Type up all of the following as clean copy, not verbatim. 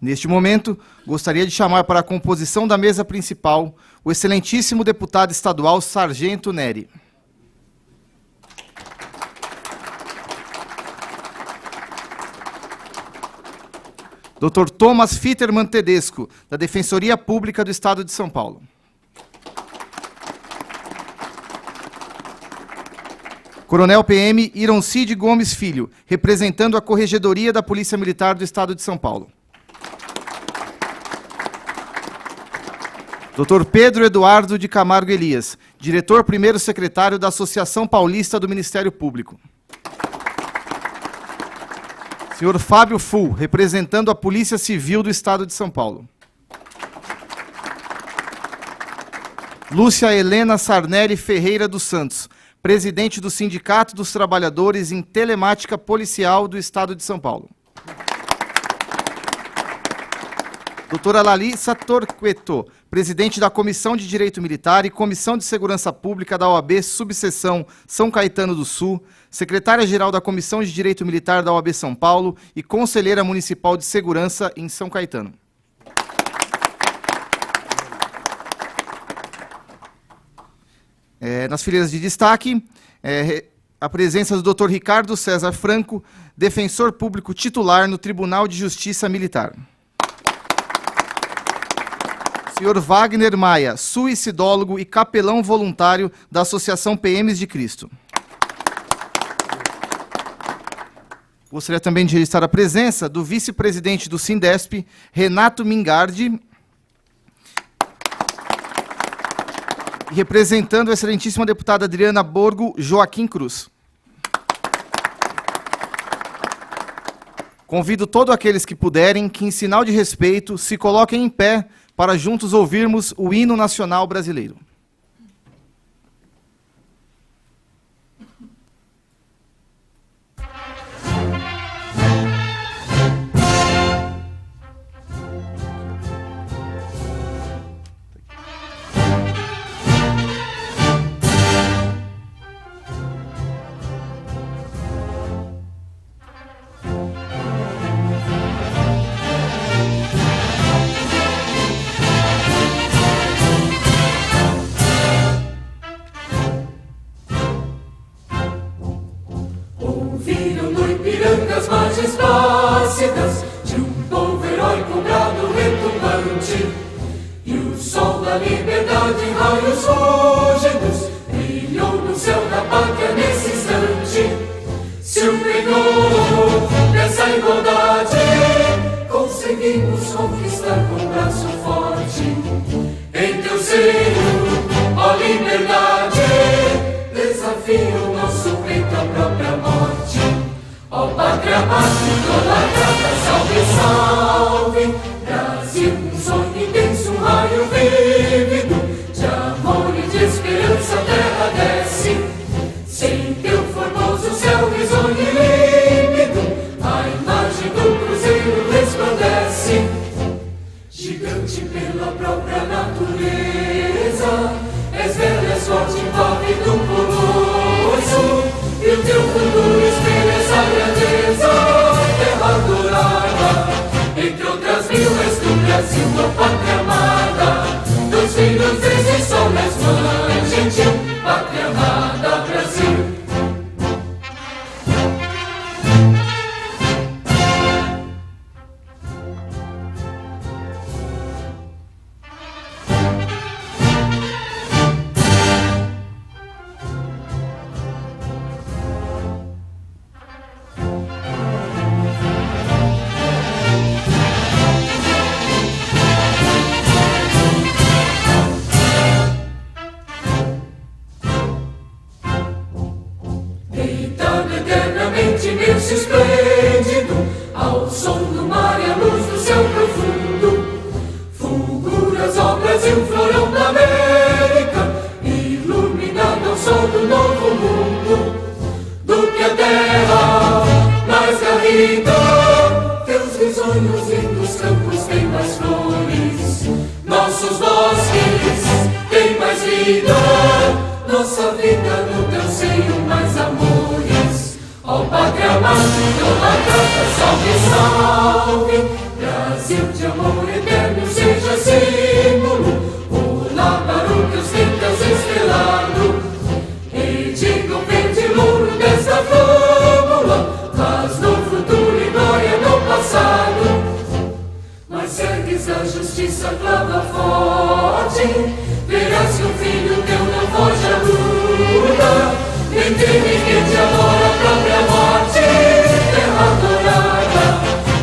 Neste momento, gostaria de chamar para a composição da mesa principal o excelentíssimo deputado estadual Sargento Nery. Dr. Thomas Fitterman Tedesco, da Defensoria Pública do Estado de São Paulo. Coronel PM Ironcide Gomes Filho, representando a Corregedoria da Polícia Militar do Estado de São Paulo. Dr. Pedro Eduardo de Camargo Elias, diretor primeiro secretário da Associação Paulista do Ministério Público. Senhor Fábio Full, representando a Polícia Civil do Estado de São Paulo. Lúcia Helena Sarnelli Ferreira dos Santos, presidente do Sindicato dos Trabalhadores em Telemática Policial do Estado de São Paulo. Doutora Lalissa Torqueto, presidente da Comissão de Direito Militar e Comissão de Segurança Pública da OAB Subseção São Caetano do Sul, secretária-geral da Comissão de Direito Militar da OAB São Paulo e conselheira municipal de segurança em São Caetano. Nas fileiras de destaque, a presença do Dr. Ricardo César Franco, defensor público titular no Tribunal de Justiça Militar. Senhor Wagner Maia, suicidólogo e capelão voluntário da Associação PMs de Cristo. Gostaria também de registrar a presença do vice-presidente do Sindesp, Renato Mingardi, e representando a excelentíssima deputada Adriana Borgo, Joaquim Cruz. Convido todos aqueles que puderem que, em sinal de respeito, se coloquem em pé para juntos ouvirmos o hino nacional brasileiro. As margens plácidas de um povo heróico, brado retumbante, e o sol da liberdade em raios fúlgidos brilhou no céu da pátria nesse instante. Se o penhor dessa igualdade conseguimos conquistar com braço forte, em teu seio, ó liberdade, desafia o nosso peito à própria morte. Ó pátria amada, idolatrada, salve, salve, Brasil, um sonho intenso, um raio vívido, de amor e de esperança a terra desce, sem teu formoso céu risonho e límpido, a imagem do cruzeiro resplandece, gigante pela própria natureza, és bela, és forte, impávido, colosso, e o teu futuro espelha essa grandeza, terra dourada, entre outras mil és do Brasil, a pátria amada, dos filhos desse sol és mãe gentil, pátria amada, Brasil. Imenso esplêndido, ao som do mar e à luz do céu profundo, fulguras ao Brasil, florão da América, iluminado ao sol do novo mundo, do que a terra mais garrida, teus risonhos lindos campos têm mais flores, nossos bosques têm mais vida, nossa vida no teu seio mais amores. Ó pátria amada, idolatrada, salve, salve, Brasil de amor eterno seja símbolo, olá para o que os tempos estrelado, e digam verde louro desta fábula, mas no futuro e glória no passado. Mas ergues a justiça clava forte, verás que o filho teu não foge à luta, nem teme que te amora a própria morte, terra adorada,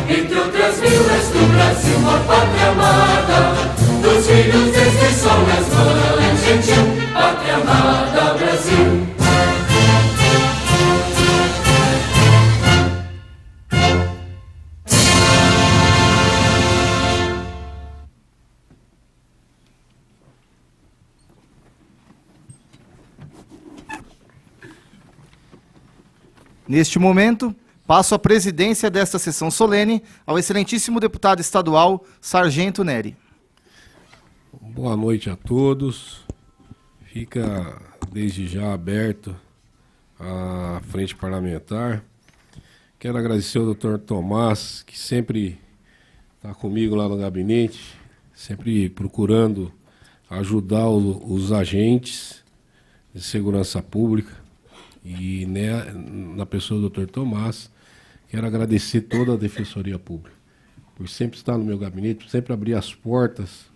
entre outras vilas do Brasil, uma pátria amada, dos filhos deste sol nas mães, gentil, pátria amada, Brasil. Neste momento, passo a presidência desta sessão solene ao excelentíssimo deputado estadual, Sargento Nery. Boa noite a todos. Fica desde já aberto a frente parlamentar. Quero agradecer ao Dr. Tomás, que sempre está comigo lá no gabinete, sempre procurando ajudar os agentes de segurança pública. E na pessoa do Dr. Tomás, quero agradecer toda a Defensoria Pública por sempre estar no meu gabinete, por sempre abrir as portas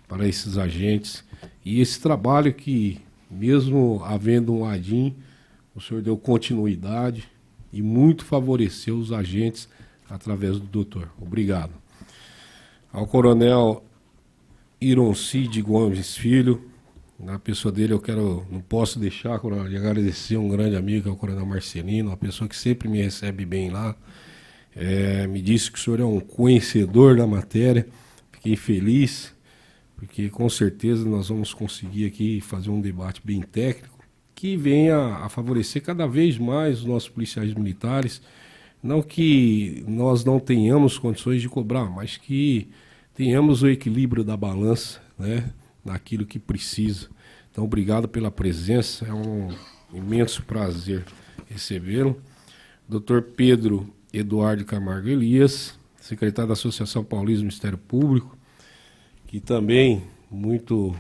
para esses agentes. E esse trabalho que, mesmo havendo um ADIM, o senhor deu continuidade e muito favoreceu os agentes através do doutor. Obrigado. Ao Coronel Ironcide Gomes Filho, na pessoa dele não posso deixar de agradecer um grande amigo, que é o Coronel Marcelino, uma pessoa que sempre me recebe bem lá. Me disse que o senhor é um conhecedor da matéria, fiquei feliz, porque com certeza nós vamos conseguir aqui fazer um debate bem técnico, que venha a favorecer cada vez mais os nossos policiais militares, não que nós não tenhamos condições de cobrar, mas que tenhamos o equilíbrio da balança, né, naquilo que precisa. Então, obrigado pela presença, é um imenso prazer recebê-lo. Dr. Pedro Eduardo Camargo Elias, secretário da Associação Paulista do Ministério Público, que também muito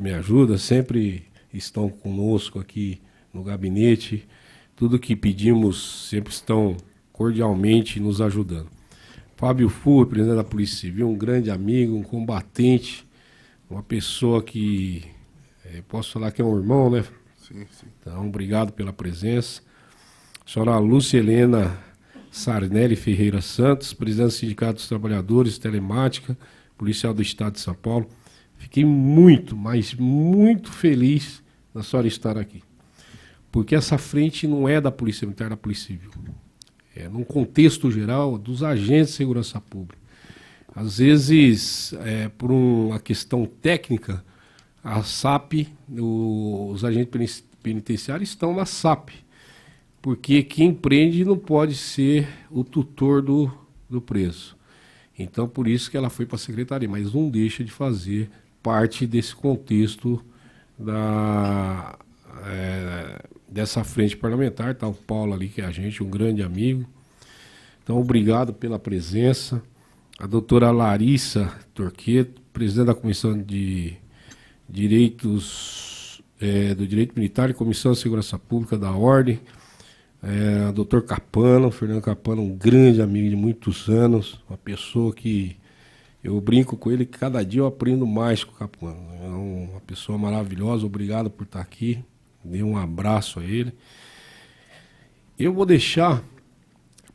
me ajuda, sempre estão conosco aqui no gabinete, tudo que pedimos sempre estão cordialmente nos ajudando. Fábio Fur, presidente da Polícia Civil, um grande amigo, um combatente, uma pessoa que posso falar que é um irmão, né? Sim, sim. Então, obrigado pela presença. A senhora Lúcia Helena Sarnelli Ferreira Santos, presidente do Sindicato dos Trabalhadores, Telemática, policial do Estado de São Paulo. Fiquei muito, mas muito feliz da senhora estar aqui. Porque essa frente não é da Polícia Militar, é da Polícia Civil. É num contexto geral dos agentes de segurança pública. Às vezes, por uma questão técnica, a SAP, os agentes penitenciários estão na SAP, porque quem prende não pode ser o tutor do preso. Então, por isso que ela foi para a secretaria, mas não deixa de fazer parte desse contexto dessa frente parlamentar. Está o Paulo ali, que é a gente, um grande amigo. Então, obrigado pela presença. A doutora Larissa Torqueto, presidente da Comissão de Direitos do Direito Militar e Comissão de Segurança Pública da Ordem. Doutor Capano, Fernando Capano, um grande amigo de muitos anos, uma pessoa que eu brinco com ele que cada dia eu aprendo mais com o Capano. É uma pessoa maravilhosa, obrigado por estar aqui, dê um abraço a ele. Eu vou deixar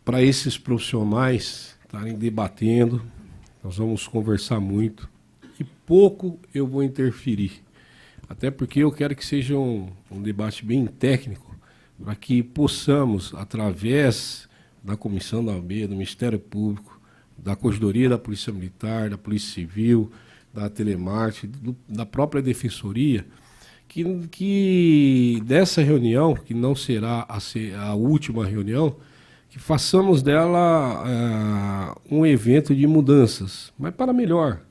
para esses profissionais estarem debatendo, nós vamos conversar muito e pouco eu vou interferir, até porque eu quero que seja um debate bem técnico, para que possamos, através da Comissão da OAB, do Ministério Público, da Corregedoria da Polícia Militar, da Polícia Civil, da Telemarketing, da própria Defensoria, que dessa reunião, que não será a última reunião, que façamos dela um evento de mudanças, mas para melhor.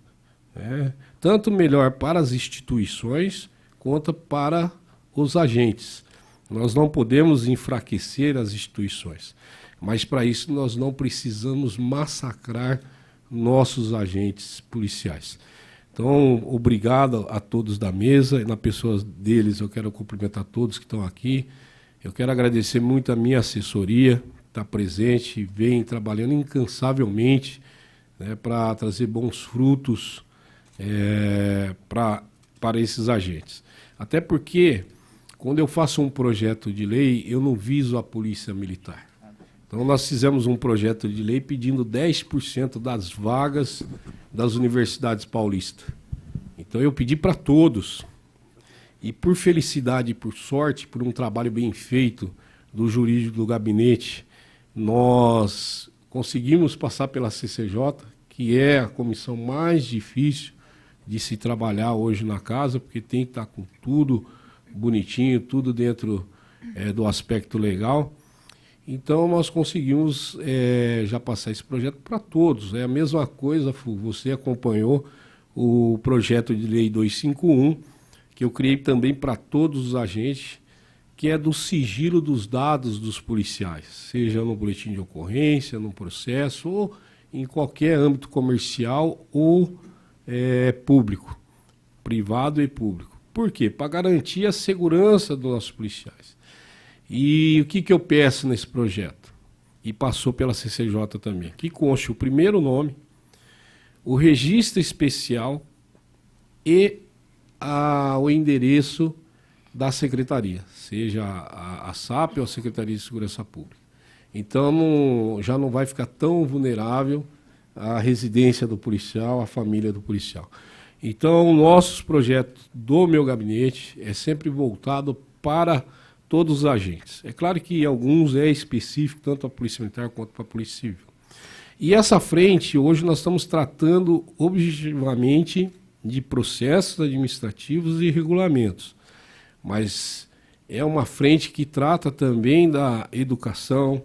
Tanto melhor para as instituições, quanto para os agentes. Nós não podemos enfraquecer as instituições. Mas para isso nós não precisamos massacrar nossos agentes policiais. Então, obrigado a todos da mesa, e na pessoa deles eu quero cumprimentar todos que estão aqui. Eu quero agradecer muito a minha assessoria, que está presente, vem trabalhando incansavelmente, né, para trazer bons frutos para esses agentes. Até porque, quando eu faço um projeto de lei, eu não viso a polícia militar. Então, nós fizemos um projeto de lei pedindo 10% das vagas das universidades paulistas. Então, eu pedi para todos. E por felicidade e por sorte, por um trabalho bem feito do jurídico do gabinete, nós conseguimos passar pela CCJ, que é a comissão mais difícil de se trabalhar hoje na casa, porque tem que estar com tudo bonitinho, tudo dentro do aspecto legal. Então, nós conseguimos já passar esse projeto para todos. É a mesma coisa, você acompanhou o projeto de lei 251, que eu criei também para todos os agentes, que é do sigilo dos dados dos policiais, seja no boletim de ocorrência, no processo, ou em qualquer âmbito comercial ou público, privado e público. Por quê? Para garantir a segurança dos nossos policiais. E o que eu peço nesse projeto? E passou pela CCJ também. Que conste o primeiro nome, o registro especial e o endereço da secretaria, seja a SAP ou a Secretaria de Segurança Pública. Então, já não vai ficar tão vulnerável a residência do policial, a família do policial. Então, nossos projetos do meu gabinete é sempre voltado para todos os agentes. É claro que alguns é específico, tanto para a Polícia Militar quanto para a Polícia Civil. E essa frente, hoje nós estamos tratando objetivamente de processos administrativos e regulamentos. Mas é uma frente que trata também da educação,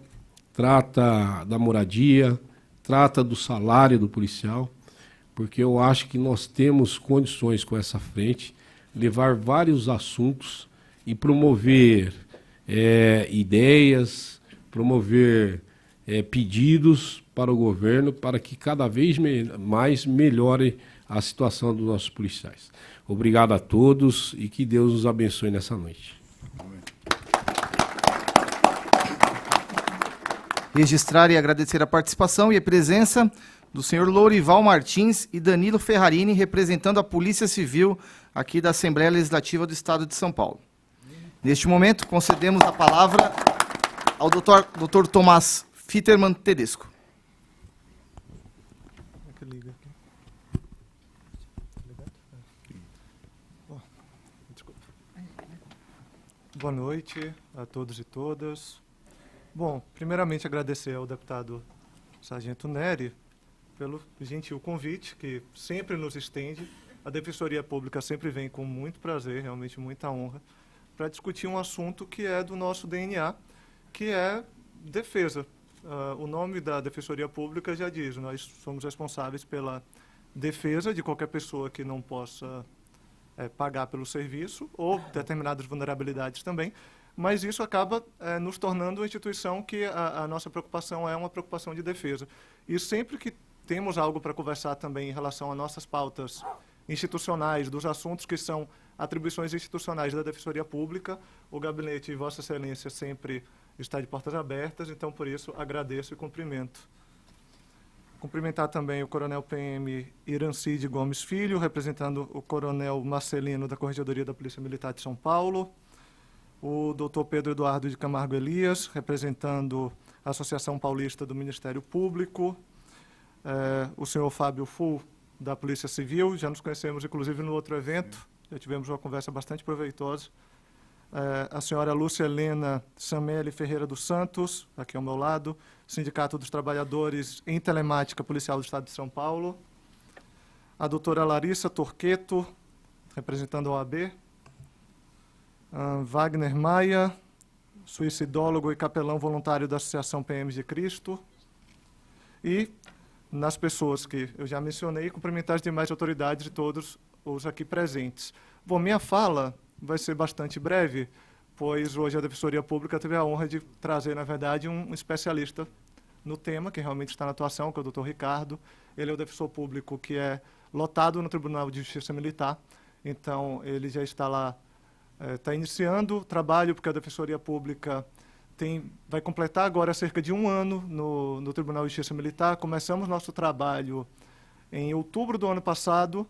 trata da moradia, trata do salário do policial, porque eu acho que nós temos condições com essa frente, levar vários assuntos e promover ideias, promover pedidos para o governo para que cada vez mais melhore a situação dos nossos policiais. Obrigado a todos e que Deus nos abençoe nessa noite. Registrar e agradecer a participação e a presença do senhor Lourival Martins e Danilo Ferrarini, representando a Polícia Civil aqui da Assembleia Legislativa do Estado de São Paulo. Neste momento, concedemos a palavra ao Dr. Tomás Fitterman Tedesco. Boa noite a todos e todas. Bom, primeiramente agradecer ao deputado Sargento Nery pelo gentil convite que sempre nos estende. A Defensoria Pública sempre vem com muito prazer, realmente muita honra, para discutir um assunto que é do nosso DNA, que é defesa. O nome da Defensoria Pública já diz, nós somos responsáveis pela defesa de qualquer pessoa que não possa pagar pelo serviço, ou determinadas vulnerabilidades também, mas isso acaba nos tornando uma instituição que a nossa preocupação é uma preocupação de defesa. E sempre que temos algo para conversar também em relação a nossas pautas institucionais, dos assuntos que são atribuições institucionais da Defensoria Pública, o gabinete de Vossa Excelência sempre está de portas abertas, então, por isso, agradeço e cumprimento. Cumprimentar também o Coronel PM Irancide Gomes Filho, representando o Coronel Marcelino da Corregedoria da Polícia Militar de São Paulo, o Dr. Pedro Eduardo de Camargo Elias, representando a Associação Paulista do Ministério Público, o senhor Fábio Full, da Polícia Civil, já nos conhecemos, inclusive, no outro evento, já tivemos uma conversa bastante proveitosa, a senhora Lúcia Helena Samelli Ferreira dos Santos, aqui ao meu lado, Sindicato dos Trabalhadores em Telemática Policial do Estado de São Paulo, a doutora Larissa Torqueto, representando a OAB, Wagner Maia, suicidólogo e capelão voluntário da Associação PMs de Cristo, e, nas pessoas que eu já mencionei, cumprimentar as demais autoridades e todos os aqui presentes. Bom, minha fala vai ser bastante breve, pois hoje a Defensoria Pública teve a honra de trazer, na verdade, um especialista no tema, que realmente está na atuação, que é o Dr. Ricardo. Ele é o defensor público que é lotado no Tribunal de Justiça Militar, então ele já está lá, está iniciando o trabalho, porque a Defensoria Pública vai completar agora cerca de 1 ano no Tribunal de Justiça Militar. Começamos nosso trabalho em outubro do ano passado,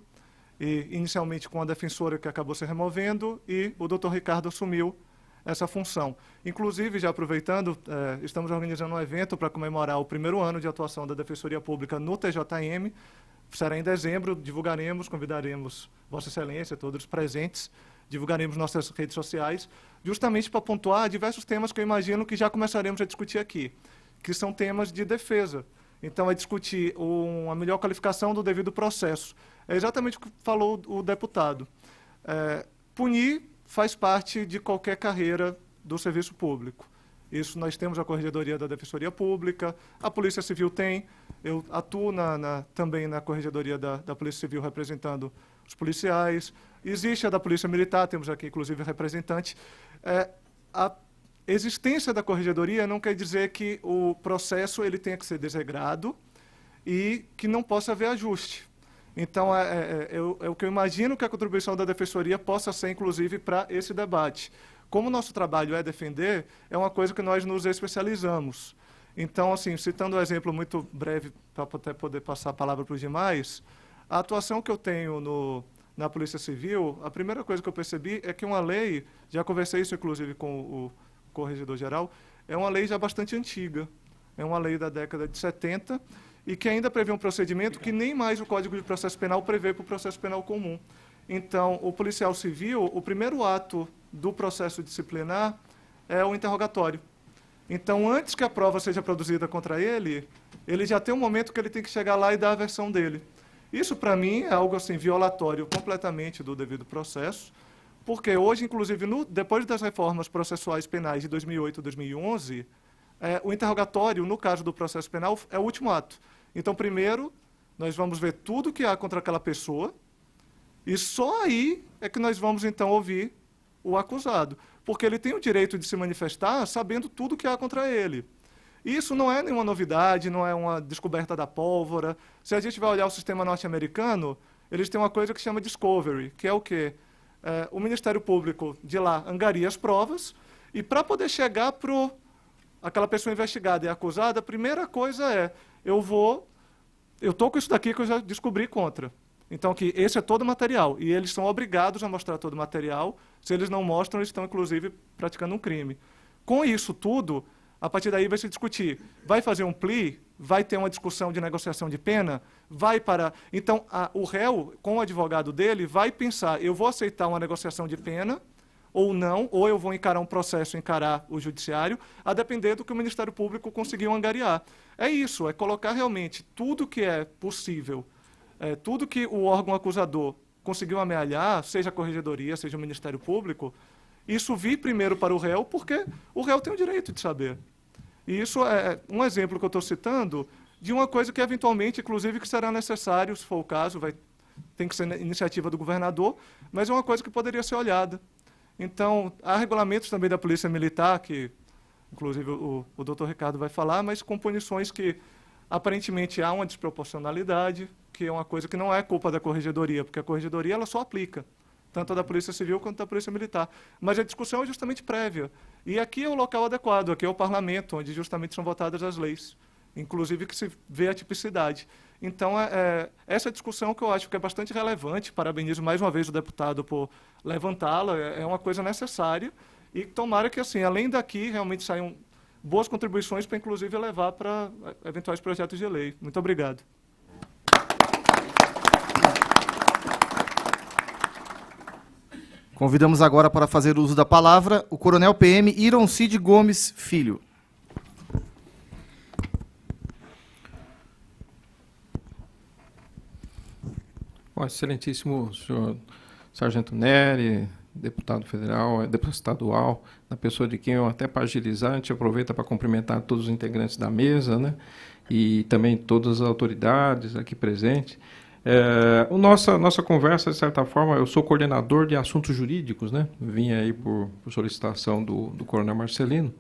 e inicialmente com a defensora que acabou se removendo, e o Dr. Ricardo assumiu essa função. Inclusive, já aproveitando, estamos organizando um evento para comemorar o 1º ano de atuação da Defensoria Pública no TJM. Será em dezembro, divulgaremos, convidaremos Vossa Excelência, todos os presentes, divulgaremos nossas redes sociais, justamente para pontuar diversos temas que eu imagino que já começaremos a discutir aqui, que são temas de defesa. Então, é discutir uma melhor qualificação do devido processo. É exatamente o que falou o deputado. Punir faz parte de qualquer carreira do serviço público. Isso nós temos a Corregedoria da Defensoria Pública, a Polícia Civil tem, eu atuo também na Corregedoria da Polícia Civil representando os policiais, existe a da Polícia Militar, temos aqui inclusive representante. A existência da Corregedoria não quer dizer que o processo ele tenha que ser desregrado e que não possa haver ajuste. Então, é o que eu imagino que a contribuição da Defensoria possa ser, inclusive, para esse debate. Como o nosso trabalho é defender, é uma coisa que nós nos especializamos. Então, assim, citando um exemplo muito breve, para até poder passar a palavra para os demais, a atuação que eu tenho na Polícia Civil, a primeira coisa que eu percebi é que uma lei, já conversei isso, inclusive, com o Corregedor-Geral, é uma lei já bastante antiga. É uma lei da década de 70, e que ainda prevê um procedimento que nem mais o Código de Processo Penal prevê para o processo penal comum. Então, o policial civil, o primeiro ato do processo disciplinar é o interrogatório. Então, antes que a prova seja produzida contra ele, ele já tem um momento que ele tem que chegar lá e dar a versão dele. Isso, para mim, é algo assim, violatório completamente do devido processo, porque hoje, inclusive, depois das reformas processuais penais de 2008 e 2011, o interrogatório, no caso do processo penal, é o último ato. Então, primeiro, nós vamos ver tudo que há contra aquela pessoa, e só aí é que nós vamos, então, ouvir o acusado, porque ele tem o direito de se manifestar sabendo tudo que há contra ele. Isso não é nenhuma novidade, não é uma descoberta da pólvora. Se a gente vai olhar o sistema norte-americano, eles têm uma coisa que chama discovery, que é o quê? O Ministério Público de lá angaria as provas, e para poder chegar para aquela pessoa investigada e acusada, a primeira coisa é, eu estou com isso daqui que eu já descobri contra. Então, que esse é todo o material, e eles são obrigados a mostrar todo o material. Se eles não mostram, eles estão, inclusive, praticando um crime. Com isso tudo, a partir daí vai se discutir, vai fazer um plea, vai ter uma discussão de negociação de pena, vai para... Então, o réu, com o advogado dele, vai pensar, eu vou aceitar uma negociação de pena, ou não, ou eu vou encarar um processo, encarar o judiciário, a depender do que o Ministério Público conseguiu angariar. É isso, é colocar realmente tudo que é possível, tudo que o órgão acusador conseguiu amealhar, seja a Corregedoria, seja o Ministério Público, isso vir primeiro para o réu, porque o réu tem o direito de saber. E isso é um exemplo que eu estou citando de uma coisa que, eventualmente, inclusive, que será necessário, se for o caso, tem que ser iniciativa do governador, mas é uma coisa que poderia ser olhada. Então, há regulamentos também da Polícia Militar, que, inclusive, o doutor Ricardo vai falar, mas com punições que, aparentemente, há uma desproporcionalidade, que é uma coisa que não é culpa da Corregedoria, porque a Corregedoria ela só aplica, tanto a da Polícia Civil quanto a da Polícia Militar. Mas a discussão é justamente prévia. E aqui é o local adequado, aqui é o Parlamento, onde justamente são votadas as leis, inclusive que se vê a tipicidade. Então, essa discussão que eu acho que é bastante relevante, parabenizo mais uma vez o deputado por levantá-la, é uma coisa necessária, e tomara que, assim, além daqui, realmente saiam boas contribuições para, inclusive, levar para eventuais projetos de lei. Muito obrigado. Convidamos agora para fazer uso da palavra o Coronel PM Ironcide Gomes Filho. Bom, excelentíssimo senhor Sargento Nery, deputado federal, deputado estadual, na pessoa de quem eu, até para agilizar, a gente aproveita para cumprimentar todos os integrantes da mesa, né? E também todas as autoridades aqui presentes. Nossa conversa, de certa forma, eu sou coordenador de assuntos jurídicos, né? Vim aí por solicitação do Coronel Marcelino.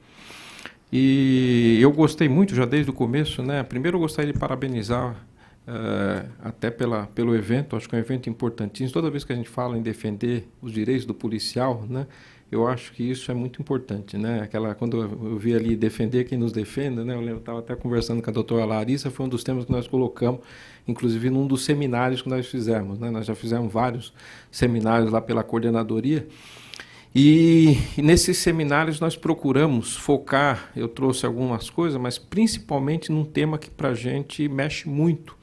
E eu gostei muito, já desde o começo, né? Primeiro eu gostaria de parabenizar até pelo evento, acho que é um evento importantíssimo. Toda vez que a gente fala em defender os direitos do policial, né? Eu acho que isso é muito importante, né? Quando eu vi ali defender quem nos defenda, né? Eu estava até conversando com a doutora Larissa, foi um dos temas que nós colocamos, inclusive num dos seminários que nós fizemos, né? Nós já fizemos vários seminários lá pela coordenadoria, e nesses seminários nós procuramos focar, eu trouxe algumas coisas, mas principalmente num tema que para a gente mexe muito,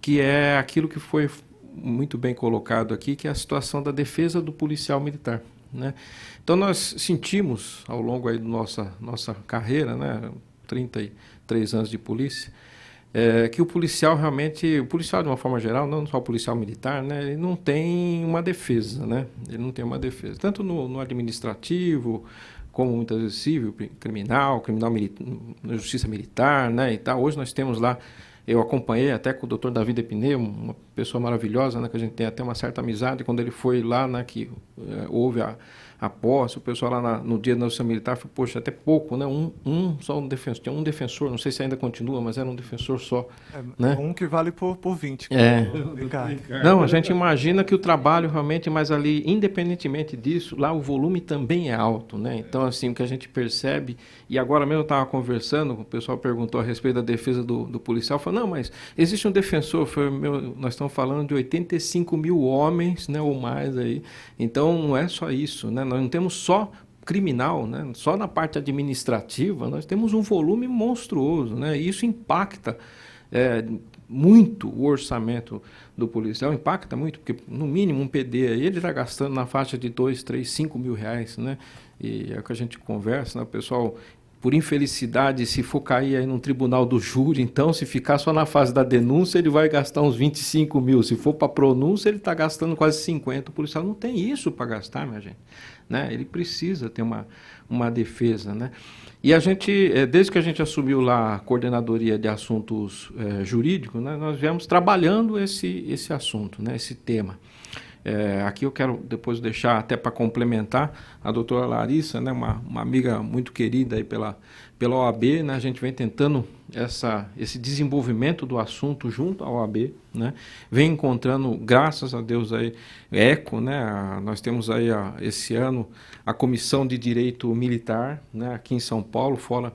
que é aquilo que foi muito bem colocado aqui, que é a situação da defesa do policial militar, né? Então nós sentimos ao longo aí da nossa carreira, né, 33 anos de polícia, que o policial realmente, o policial de uma forma geral, não só o policial militar, né, ele não tem uma defesa, né? Ele não tem uma defesa, tanto no administrativo, como muitas vezes civil, criminal na justiça militar, né, e tal. Hoje nós temos lá, eu acompanhei até com o Dr. Davi Depineu, uma pessoa maravilhosa, né, que a gente tem até uma certa amizade, quando ele foi lá, né, que houve a posse, o pessoal lá no dia da justiça militar falou, poxa, até pouco, né, só um defensor, tinha um defensor, não sei se ainda continua, mas era um defensor só. Né? Um que vale por 20. Ricardo. Não, a gente imagina que o trabalho realmente, mas ali, independentemente disso, lá o volume também é alto, né? Então, assim, o que a gente percebe, e agora mesmo eu estava conversando, o pessoal perguntou a respeito da defesa do policial, falou, não, mas existe um defensor, nós estamos falando de 85 mil homens, né, ou mais aí, então não é só isso, né? Nós não temos só criminal, né? Só na parte administrativa nós temos um volume monstruoso, né? E isso impacta muito o orçamento do policial, impacta muito, porque no mínimo um PD aí ele está gastando na faixa de 2, 3, 5 mil reais, né? E é o que a gente conversa, né? O pessoal, por infelicidade, se for cair aí num tribunal do júri, então, se ficar só na fase da denúncia, ele vai gastar uns 25 mil. Se for para pronúncia, ele está gastando quase 50. O policial não tem isso para gastar, minha gente, né? Ele precisa ter uma defesa, né? E a gente, desde que a gente assumiu lá a coordenadoria de assuntos jurídicos, né, nós viemos trabalhando esse assunto, né, esse tema. Aqui eu quero depois deixar até para complementar a doutora Larissa, né, uma amiga muito querida aí pela OAB, né, a gente vem tentando esse desenvolvimento do assunto junto à OAB, né, vem encontrando, graças a Deus, aí, eco, né, nós temos aí esse ano a Comissão de Direito Militar, né, aqui em São Paulo, fora,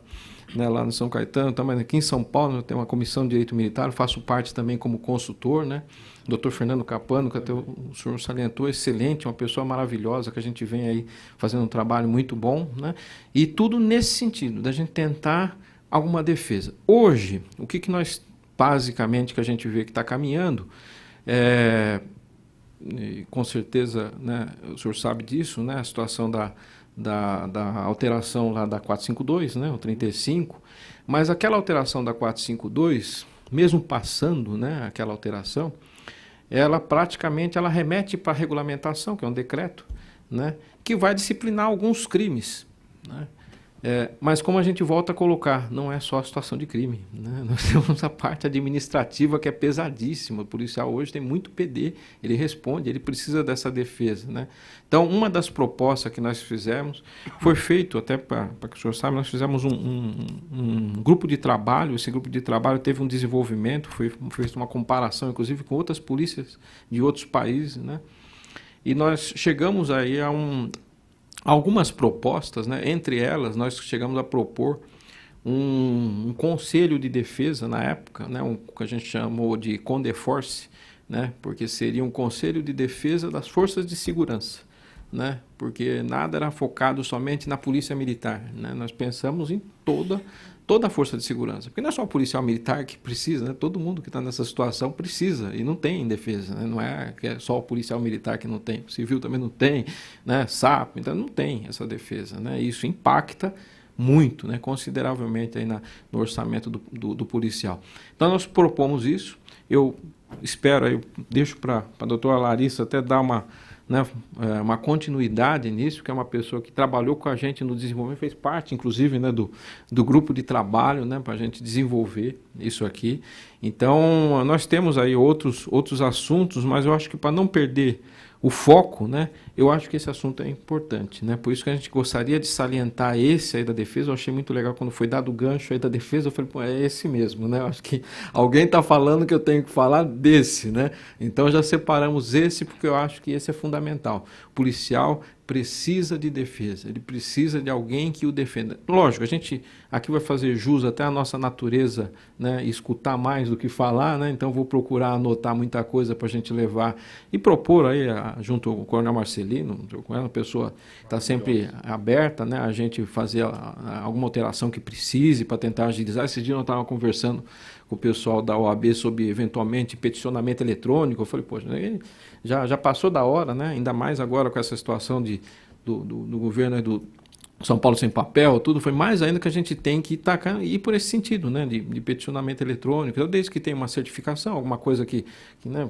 né, lá no São Caetano, também aqui em São Paulo nós temos uma Comissão de Direito Militar, faço parte também como consultor, né, Dr. Fernando Capano, que até o senhor salientou, excelente, uma pessoa maravilhosa, que a gente vem aí fazendo um trabalho muito bom, né? E tudo nesse sentido, da gente tentar alguma defesa. Hoje, o que nós, basicamente, que a gente vê que está caminhando, e com certeza, né, o senhor sabe disso, né, a situação da alteração lá da 452, né, o 35, mas aquela alteração da 452, mesmo passando, né, aquela alteração, ela praticamente remete para a regulamentação, que é um decreto, né, que vai disciplinar alguns crimes, né? Mas como a gente volta a colocar, não é só a situação de crime, né? Nós temos a parte administrativa que é pesadíssima. O policial hoje tem muito PD, ele responde, ele precisa dessa defesa, né? Então, uma das propostas que nós fizemos foi feito, até para que o senhor saiba, nós fizemos um grupo de trabalho. Esse grupo de trabalho teve um desenvolvimento, foi feita uma comparação, inclusive, com outras polícias de outros países, né? E nós chegamos aí a algumas propostas, né? Entre elas, nós chegamos a propor um conselho de defesa na época, né? O que a gente chamou de Condeforce, né? Porque seria um conselho de defesa das forças de segurança, né? Porque nada era focado somente na polícia militar, né? Nós pensamos em toda a força de segurança, porque não é só o policial militar que precisa, né? Todo mundo que está nessa situação precisa e não tem defesa, né? Não é que é só o policial militar que não tem, o civil também não tem, né? SAP, então não tem essa defesa, né? Isso impacta muito, né? Consideravelmente aí no orçamento do policial. Então nós propomos isso, eu espero, eu deixo para a doutora Larissa até dar né, uma continuidade nisso, que é uma pessoa que trabalhou com a gente no desenvolvimento, fez parte, inclusive, né, do grupo de trabalho, né, para a gente desenvolver isso aqui. Então, nós temos aí outros assuntos, mas eu acho que para não perder o foco, né, eu acho que esse assunto é importante, né? Por isso que a gente gostaria de salientar esse aí da defesa. Eu achei muito legal quando foi dado o gancho aí da defesa, eu falei, pô, é esse mesmo, né? Eu acho que alguém está falando que eu tenho que falar desse, né? Então já separamos esse porque eu acho que esse é fundamental. O policial precisa de defesa, ele precisa de alguém que o defenda. Lógico, a gente aqui vai fazer jus até a nossa natureza, né, escutar mais do que falar, né, então vou procurar anotar muita coisa para a gente levar e propor aí, junto com o Coronel Marcelino, com ela, a pessoa está sempre aberta, né, a gente fazer alguma alteração que precise para tentar agilizar. Esse dia eu estava conversando com o pessoal da OAB sobre, eventualmente, peticionamento eletrônico. Eu falei, poxa, já passou da hora, né? Ainda mais agora com essa situação do governo do São Paulo sem papel, tudo, foi mais ainda que a gente tem que ir por esse sentido, né? De peticionamento eletrônico. Eu, desde que tenha uma certificação, alguma coisa que né,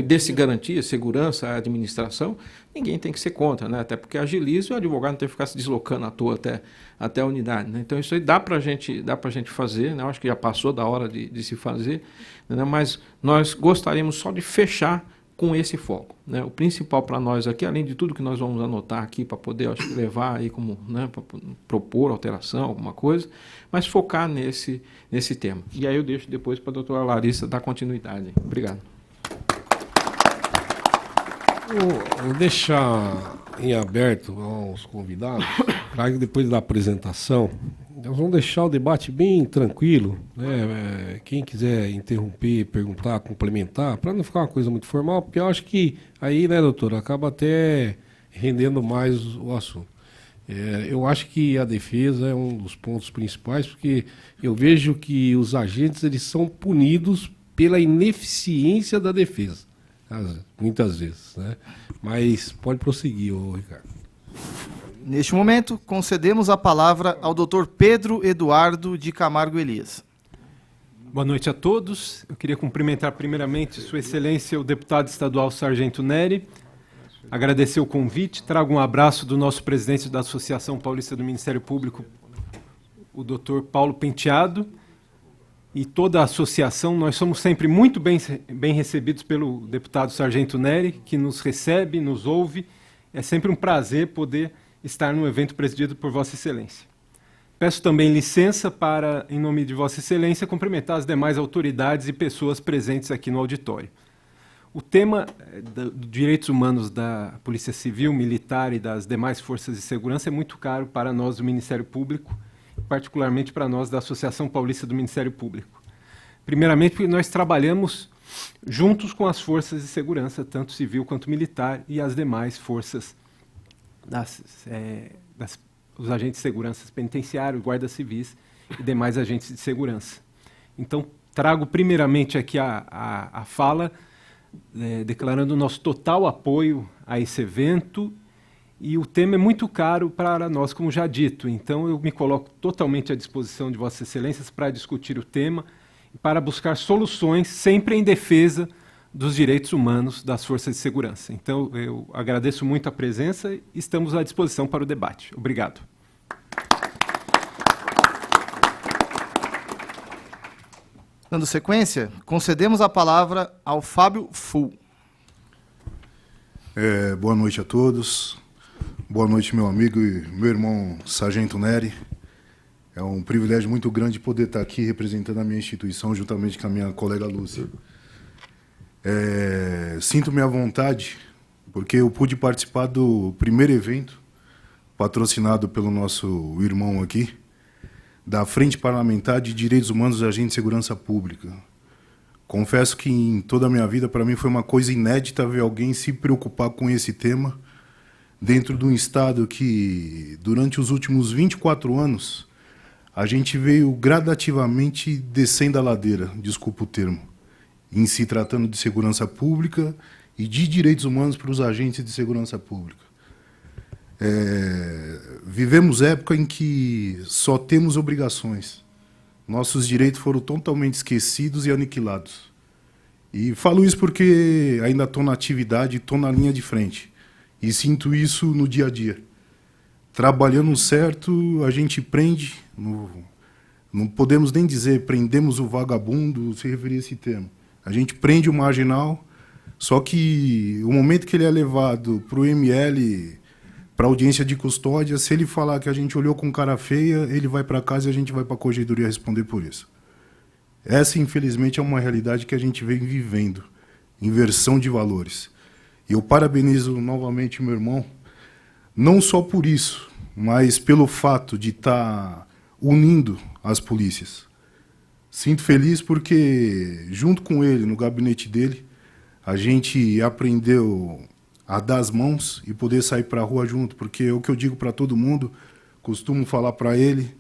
desse garantia, segurança à administração, ninguém tem que ser contra, né? Até porque agiliza e o advogado não tem que ficar se deslocando à toa até a unidade, né? Então isso aí dá para a gente fazer, né? Eu acho que já passou da hora de se fazer, né? Mas nós gostaríamos só de fechar com esse foco, né? O principal para nós aqui, além de tudo que nós vamos anotar aqui para poder, acho que, levar aí como, né, para propor alteração, alguma coisa, mas focar nesse tema. E aí eu deixo depois para a doutora Larissa dar continuidade. Obrigado. Vou deixar em aberto aos convidados, para que depois da apresentação, nós vamos deixar o debate bem tranquilo, né? Quem quiser interromper, perguntar, complementar, para não ficar uma coisa muito formal, porque eu acho que aí, né, doutor, acaba até rendendo mais o assunto. Eu acho que a defesa é um dos pontos principais, porque eu vejo que os agentes eles são punidos pela ineficiência da defesa, muitas vezes, né? Mas pode prosseguir, Ricardo. Neste momento, concedemos a palavra ao Dr. Pedro Eduardo de Camargo Elias. Boa noite a todos. Eu queria cumprimentar primeiramente Sua Excelência, o deputado estadual Sargento Nery, agradecer o convite, trago um abraço do nosso presidente da Associação Paulista do Ministério Público, o Dr. Paulo Penteado, e toda a associação. Nós somos sempre muito bem recebidos pelo deputado Sargento Nery, que nos recebe, nos ouve. É sempre um prazer poder estar no evento presidido por Vossa Excelência. Peço também licença para, em nome de Vossa Excelência, cumprimentar as demais autoridades e pessoas presentes aqui no auditório. O tema dos direitos humanos da Polícia Civil, Militar e das demais forças de segurança é muito caro para nós do Ministério Público, particularmente para nós da Associação Paulista do Ministério Público. Primeiramente, porque nós trabalhamos juntos com as forças de segurança, tanto civil quanto militar, e as demais forças os agentes de segurança penitenciários, guardas civis e demais agentes de segurança. Então, trago primeiramente aqui a fala, declarando o nosso total apoio a esse evento, e o tema é muito caro para nós, como já dito. Então, eu me coloco totalmente à disposição de Vossas Excelências para discutir o tema e para buscar soluções, sempre em defesa dos direitos humanos das forças de segurança. Então, eu agradeço muito a presença e estamos à disposição para o debate. Obrigado. Dando sequência, concedemos a palavra ao Fábio Full. Boa noite a todos. Boa noite, meu amigo e meu irmão Sargento Nery. É um privilégio muito grande poder estar aqui representando a minha instituição juntamente com a minha colega Lúcia. Sinto-me à vontade, porque eu pude participar do primeiro evento, patrocinado pelo nosso irmão aqui, da Frente Parlamentar de Direitos Humanos dos Agentes de Segurança Pública. Confesso que em toda a minha vida, para mim, foi uma coisa inédita ver alguém se preocupar com esse tema dentro de um Estado que, durante os últimos 24 anos, a gente veio gradativamente descendo a ladeira, desculpa o termo, em se tratando de segurança pública e de direitos humanos para os agentes de segurança pública. Vivemos época em que só temos obrigações. Nossos direitos foram totalmente esquecidos e aniquilados. E falo isso porque ainda estou na atividade, estou na linha de frente. E sinto isso no dia a dia. Trabalhando certo, a gente prende, não podemos nem dizer prendemos o vagabundo, se referir a esse termo. A gente prende o marginal, só que o momento que ele é levado para o ML, para audiência de custódia, se ele falar que a gente olhou com cara feia, ele vai para casa e a gente vai para a corregedoria responder por isso. Essa, infelizmente, é uma realidade que a gente vem vivendo. Inversão de valores. E eu parabenizo novamente o meu irmão, não só por isso, mas pelo fato de estar unindo as polícias. Sinto feliz porque, junto com ele, no gabinete dele, a gente aprendeu a dar as mãos e poder sair para a rua junto, porque é o que eu digo para todo mundo, costumo falar para ele,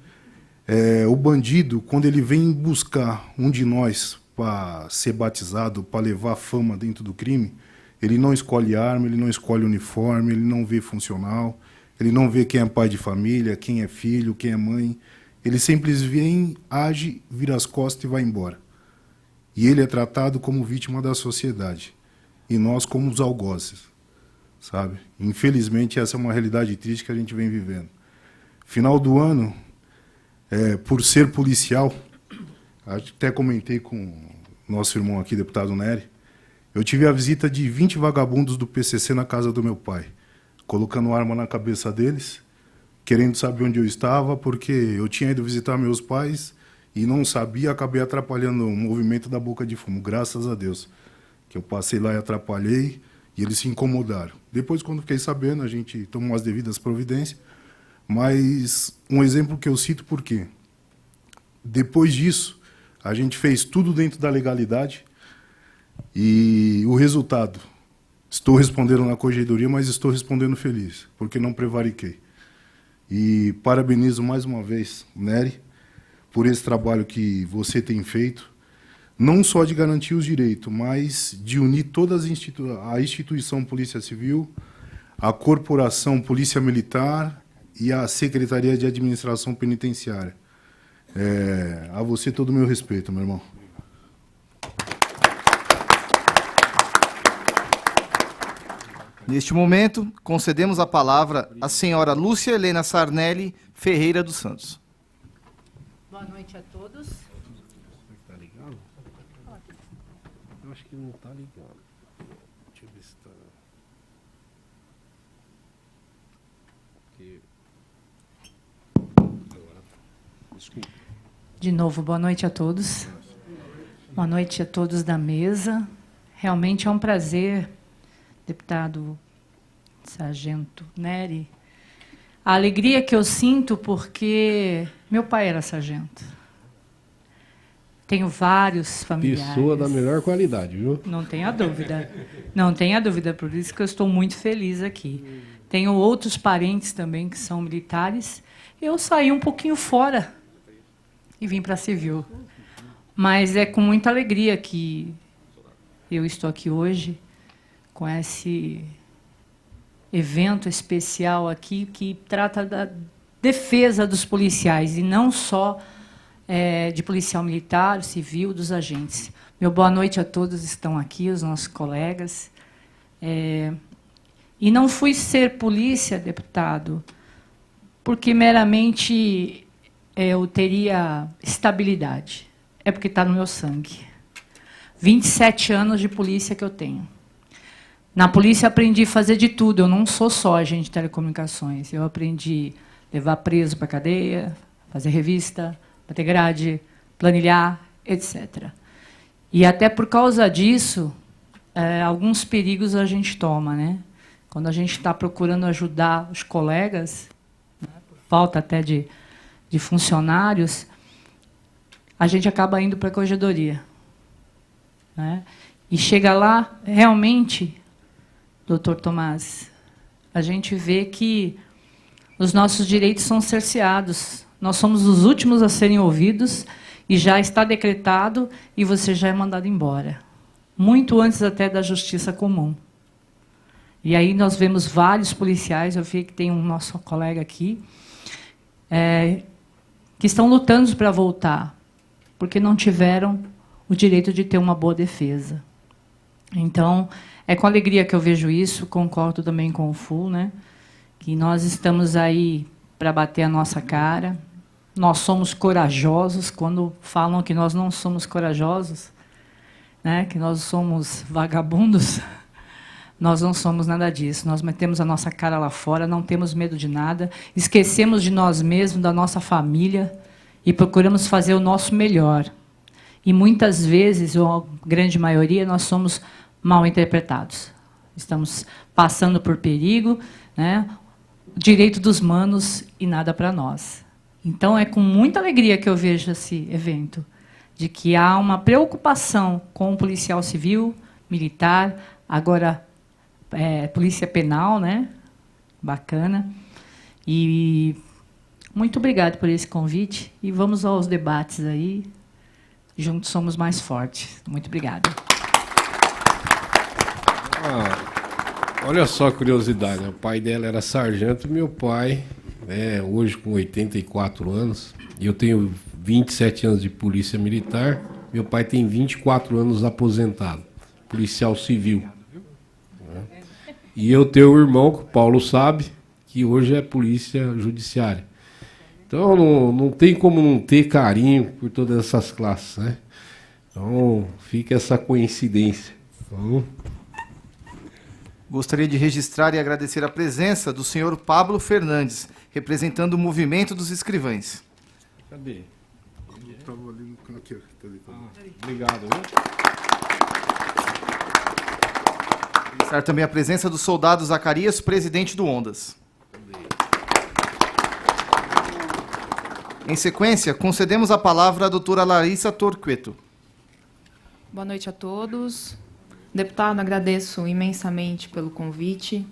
o bandido, quando ele vem buscar um de nós para ser batizado, para levar fama dentro do crime, ele não escolhe arma, ele não escolhe uniforme, ele não vê funcional, ele não vê quem é pai de família, quem é filho, quem é mãe. Ele simplesmente vem, age, vira as costas e vai embora. E ele é tratado como vítima da sociedade. E nós como os algozes, sabe? Infelizmente, essa é uma realidade triste que a gente vem vivendo. Final do ano, por ser policial, até comentei com nosso irmão aqui, deputado Nery, eu tive a visita de 20 vagabundos do PCC na casa do meu pai, colocando arma na cabeça deles, querendo saber onde eu estava, porque eu tinha ido visitar meus pais e não sabia, acabei atrapalhando o movimento da boca de fumo, graças a Deus, que eu passei lá e atrapalhei, e eles se incomodaram. Depois, quando fiquei sabendo, a gente tomou as devidas providências, mas um exemplo que eu cito por quê? Depois disso, a gente fez tudo dentro da legalidade, e o resultado, estou respondendo na corregedoria, mas estou respondendo feliz, porque não prevariquei. E parabenizo mais uma vez, Nery, por esse trabalho que você tem feito, não só de garantir os direitos, mas de unir todas a instituição Polícia Civil, a Corporação Polícia Militar e a Secretaria de Administração Penitenciária. A você todo o meu respeito, meu irmão. Neste momento, concedemos a palavra à senhora Lúcia Helena Sarnelli Ferreira dos Santos. Boa noite a todos. Tá ligado? Eu acho que não tá ligado. Deixa eu ver se tá. Agora. Desculpa. De novo, boa noite a todos. Boa noite a todos da mesa. Realmente é um prazer, deputado Sargento Nery, a alegria que eu sinto porque meu pai era sargento. Tenho vários familiares. Pessoa da melhor qualidade, viu? Não tenha dúvida. Não tenha dúvida, por isso que eu estou muito feliz aqui. Tenho outros parentes também que são militares. Eu saí um pouquinho fora e vim para a civil. Mas é com muita alegria que eu estou aqui hoje, com esse evento especial aqui que trata da defesa dos policiais, e não só de policial militar, civil, dos agentes. Meu boa noite a todos que estão aqui, os nossos colegas. E não fui ser polícia, deputado, porque meramente eu teria estabilidade. É porque está no meu sangue. 27 anos de polícia que eu tenho. Na polícia aprendi a fazer de tudo. Eu não sou só agente de telecomunicações. Eu aprendi a levar preso para a cadeia, fazer revista, bater grade, planilhar, etc. E até por causa disso, alguns perigos a gente toma, né? Quando a gente está procurando ajudar os colegas, né, por falta até de funcionários, a gente acaba indo para a corregedoria. Né? E chega lá, realmente, doutor Tomás, a gente vê que os nossos direitos são cerceados. Nós somos os últimos a serem ouvidos e já está decretado e você já é mandado embora. Muito antes até da justiça comum. E aí nós vemos vários policiais, eu vi que tem um nosso colega aqui, que estão lutando para voltar, porque não tiveram o direito de ter uma boa defesa. Então, É com alegria que eu vejo isso, concordo também com o FU, né? Que nós estamos aí para bater a nossa cara. Nós somos corajosos. Quando falam que nós não somos corajosos, né? Que nós somos vagabundos, nós não somos nada disso. Nós metemos a nossa cara lá fora, não temos medo de nada, esquecemos de nós mesmos, da nossa família, e procuramos fazer o nosso melhor. E muitas vezes, ou a grande maioria, nós somos mal interpretados. Estamos passando por perigo, né? Direito dos manos e nada para nós. Então, é com muita alegria que eu vejo esse evento, de que há uma preocupação com o policial civil, militar, agora polícia penal, né? Bacana. E muito obrigado por esse convite e vamos aos debates aí. Juntos somos mais fortes. Muito obrigada. Olha só a curiosidade, o pai dela era sargento e meu pai, né, hoje com 84 anos, e eu tenho 27 anos de polícia militar, meu pai tem 24 anos aposentado, policial civil. Né? E eu tenho um irmão, que o Paulo sabe, que hoje é polícia judiciária. Então não tem como não ter carinho por todas essas classes, né? Então fica essa coincidência. Então, Gostaria de registrar e agradecer a presença do senhor Pablo Fernandes, representando o movimento dos escrivães. cadê? Estava ali no aqui, ó. Obrigado. Viu? Registrar também a presença do soldado Zacarias, presidente do Ondas. Em sequência, concedemos a palavra à doutora Larissa Torquato. Boa noite a todos. Deputado, agradeço imensamente pelo convite.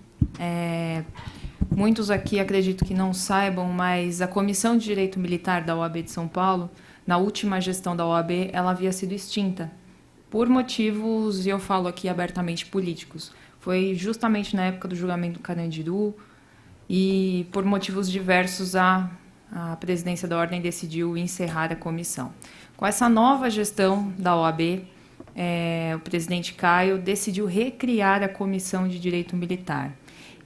Muitos aqui acredito que não saibam, mas a Comissão de Direito Militar da OAB de São Paulo, na última gestão da OAB, ela havia sido extinta, por motivos, e eu falo aqui abertamente, políticos. Foi justamente na época do julgamento do Carandiru, e por motivos diversos a presidência da Ordem decidiu encerrar a comissão. Com essa nova gestão da OAB, o presidente Caio decidiu recriar a Comissão de Direito Militar.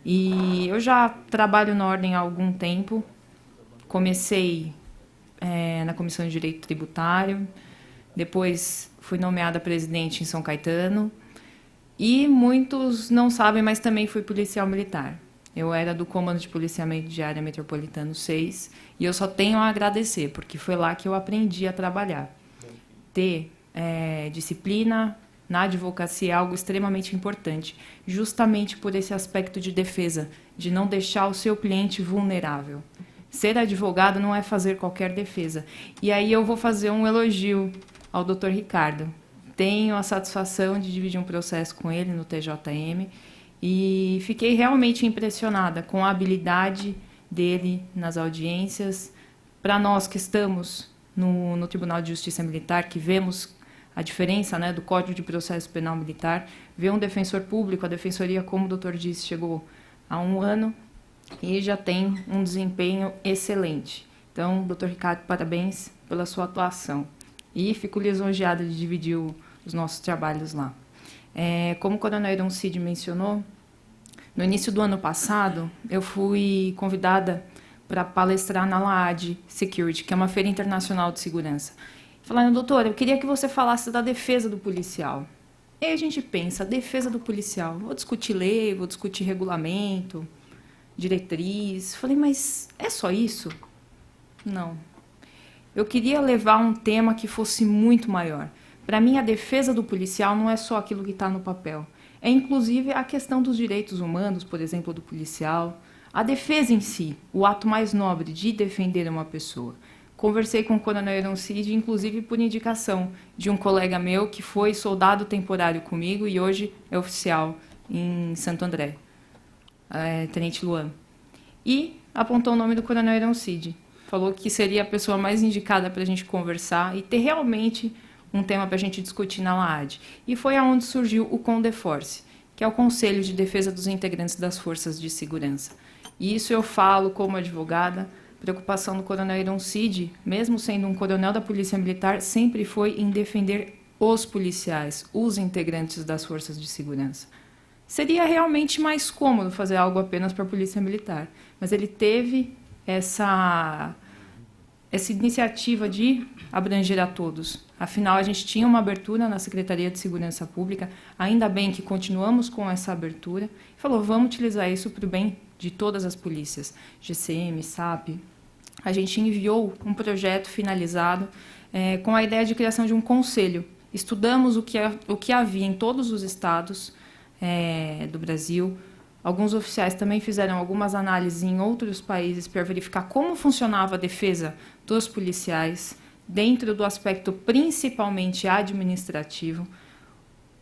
E eu já trabalho na Ordem há algum tempo. Comecei na Comissão de Direito Tributário, depois fui nomeada presidente em São Caetano, e muitos não sabem, mas também fui policial militar. Eu era do Comando de Policiamento de Área Metropolitano 6, e eu só tenho a agradecer, porque foi lá que eu aprendi a trabalhar. Ter disciplina na advocacia é algo extremamente importante, justamente por esse aspecto de defesa, de não deixar o seu cliente vulnerável. Ser advogado não é fazer qualquer defesa. E aí eu vou fazer um elogio ao Dr. Ricardo. Tenho a satisfação de dividir um processo com ele no TJM e fiquei realmente impressionada com a habilidade dele nas audiências. Para nós que estamos no Tribunal de Justiça Militar, que vemos a diferença, né, do Código de Processo Penal Militar, ver um defensor público, a defensoria, como o doutor disse, chegou há 1 ano e já tem um desempenho excelente. Então, doutor Ricardo, parabéns pela sua atuação. E fico lisonjeada de dividir os nossos trabalhos lá. Como o coronel Iron Cid mencionou, no início do ano passado, eu fui convidada para palestrar na LAAD Security, que é uma feira internacional de segurança. Falando, doutora, eu queria que você falasse da defesa do policial. E aí a gente pensa, defesa do policial, vou discutir lei, vou discutir regulamento, diretriz. Falei, mas é só isso? Não. Eu queria levar um tema que fosse muito maior. Para mim, a defesa do policial não é só aquilo que está no papel. É, inclusive, a questão dos direitos humanos, por exemplo, do policial. A defesa em si, o ato mais nobre de defender uma pessoa. Conversei com o coronel Iron Cid, inclusive por indicação de um colega meu que foi soldado temporário comigo e hoje é oficial em Santo André, Tenente Luan. E apontou o nome do coronel Iron Cid. Falou que seria a pessoa mais indicada para a gente conversar e ter realmente um tema para a gente discutir na LAAD. E foi aonde surgiu o CONDEFORCE, que é o Conselho de Defesa dos Integrantes das Forças de Segurança. E isso eu falo como advogada. Preocupação do coronel Iron Cid, mesmo sendo um coronel da Polícia Militar, sempre foi em defender os policiais, os integrantes das forças de segurança. Seria realmente mais cômodo fazer algo apenas para a Polícia Militar. Mas ele teve essa iniciativa de abranger a todos. Afinal, a gente tinha uma abertura na Secretaria de Segurança Pública, ainda bem que continuamos com essa abertura, e falou, vamos utilizar isso para o bem de todas as polícias, GCM, SAP. A gente enviou um projeto finalizado com a ideia de criação de um conselho. Estudamos o que havia em todos os estados do Brasil. Alguns oficiais também fizeram algumas análises em outros países para verificar como funcionava a defesa dos policiais, dentro do aspecto principalmente administrativo.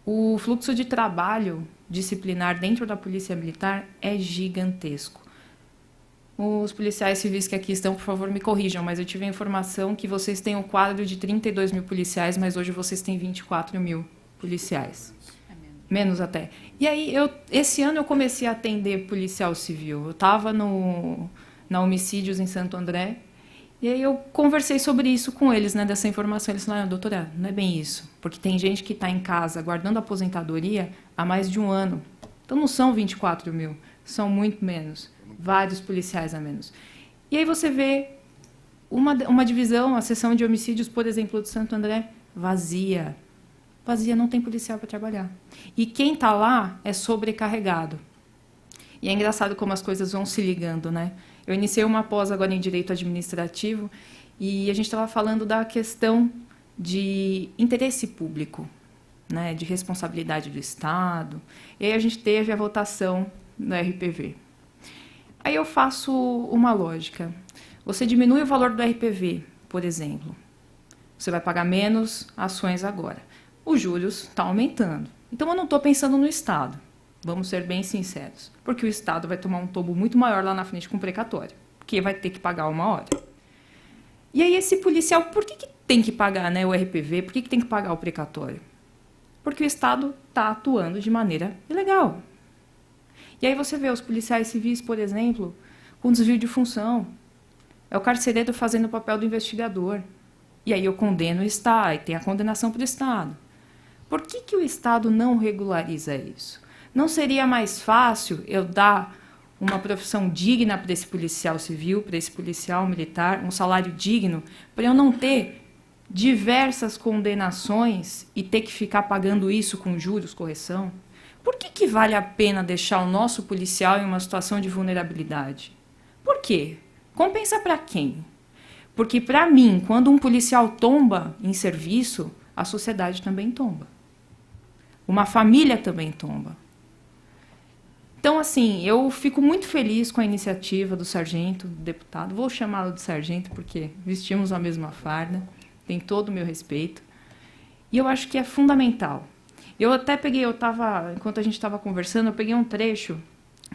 O fluxo de trabalho disciplinar dentro da Polícia Militar é gigantesco. Os policiais civis que aqui estão, por favor, me corrijam, mas eu tive a informação que vocês têm um quadro de 32 mil policiais, mas hoje vocês têm 24 mil policiais. Menos até. E aí, esse ano eu comecei a atender policial civil. Eu estava na Homicídios em Santo André, e aí eu conversei sobre isso com eles, né, dessa informação. Eles falaram, doutora, não é bem isso, porque tem gente que está em casa guardando aposentadoria há mais de um ano. Então não são 24 mil, são muito menos, vários policiais a menos. E aí você vê uma divisão, a seção de homicídios, por exemplo, de Santo André, vazia. Vazia, não tem policial para trabalhar. E quem está lá é sobrecarregado. E é engraçado como as coisas vão se ligando, né? Eu iniciei uma pós agora em Direito Administrativo e a gente estava falando da questão de interesse público, né? De responsabilidade do Estado. E aí a gente teve a votação do RPV. Aí eu faço uma lógica. Você diminui o valor do RPV, por exemplo. Você vai pagar menos ações agora. Os juros estão aumentando. Então, eu não estou pensando no Estado. Vamos ser bem sinceros. Porque o Estado vai tomar um tombo muito maior lá na frente com o precatório. Porque vai ter que pagar uma hora. E aí, esse policial, por que tem que pagar, né, o RPV? Por que tem que pagar o precatório? Porque o Estado está atuando de maneira ilegal. E aí você vê os policiais civis, por exemplo, com desvio de função. É o carcereiro fazendo o papel do investigador. E aí eu condeno o Estado, e tem a condenação para o Estado. Por que o Estado não regulariza isso? Não seria mais fácil eu dar uma profissão digna para esse policial civil, para esse policial militar, um salário digno, para eu não ter diversas condenações e ter que ficar pagando isso com juros, correção? Por que vale a pena deixar o nosso policial em uma situação de vulnerabilidade? Por quê? Compensa para quem? Porque, para mim, quando um policial tomba em serviço, a sociedade também tomba. Uma família também tomba. Então, assim, eu fico muito feliz com a iniciativa do sargento, do deputado. Vou chamá-lo de sargento porque vestimos a mesma farda, tem todo o meu respeito. E eu acho que é fundamental. Eu até peguei, enquanto a gente estava conversando, eu peguei um trecho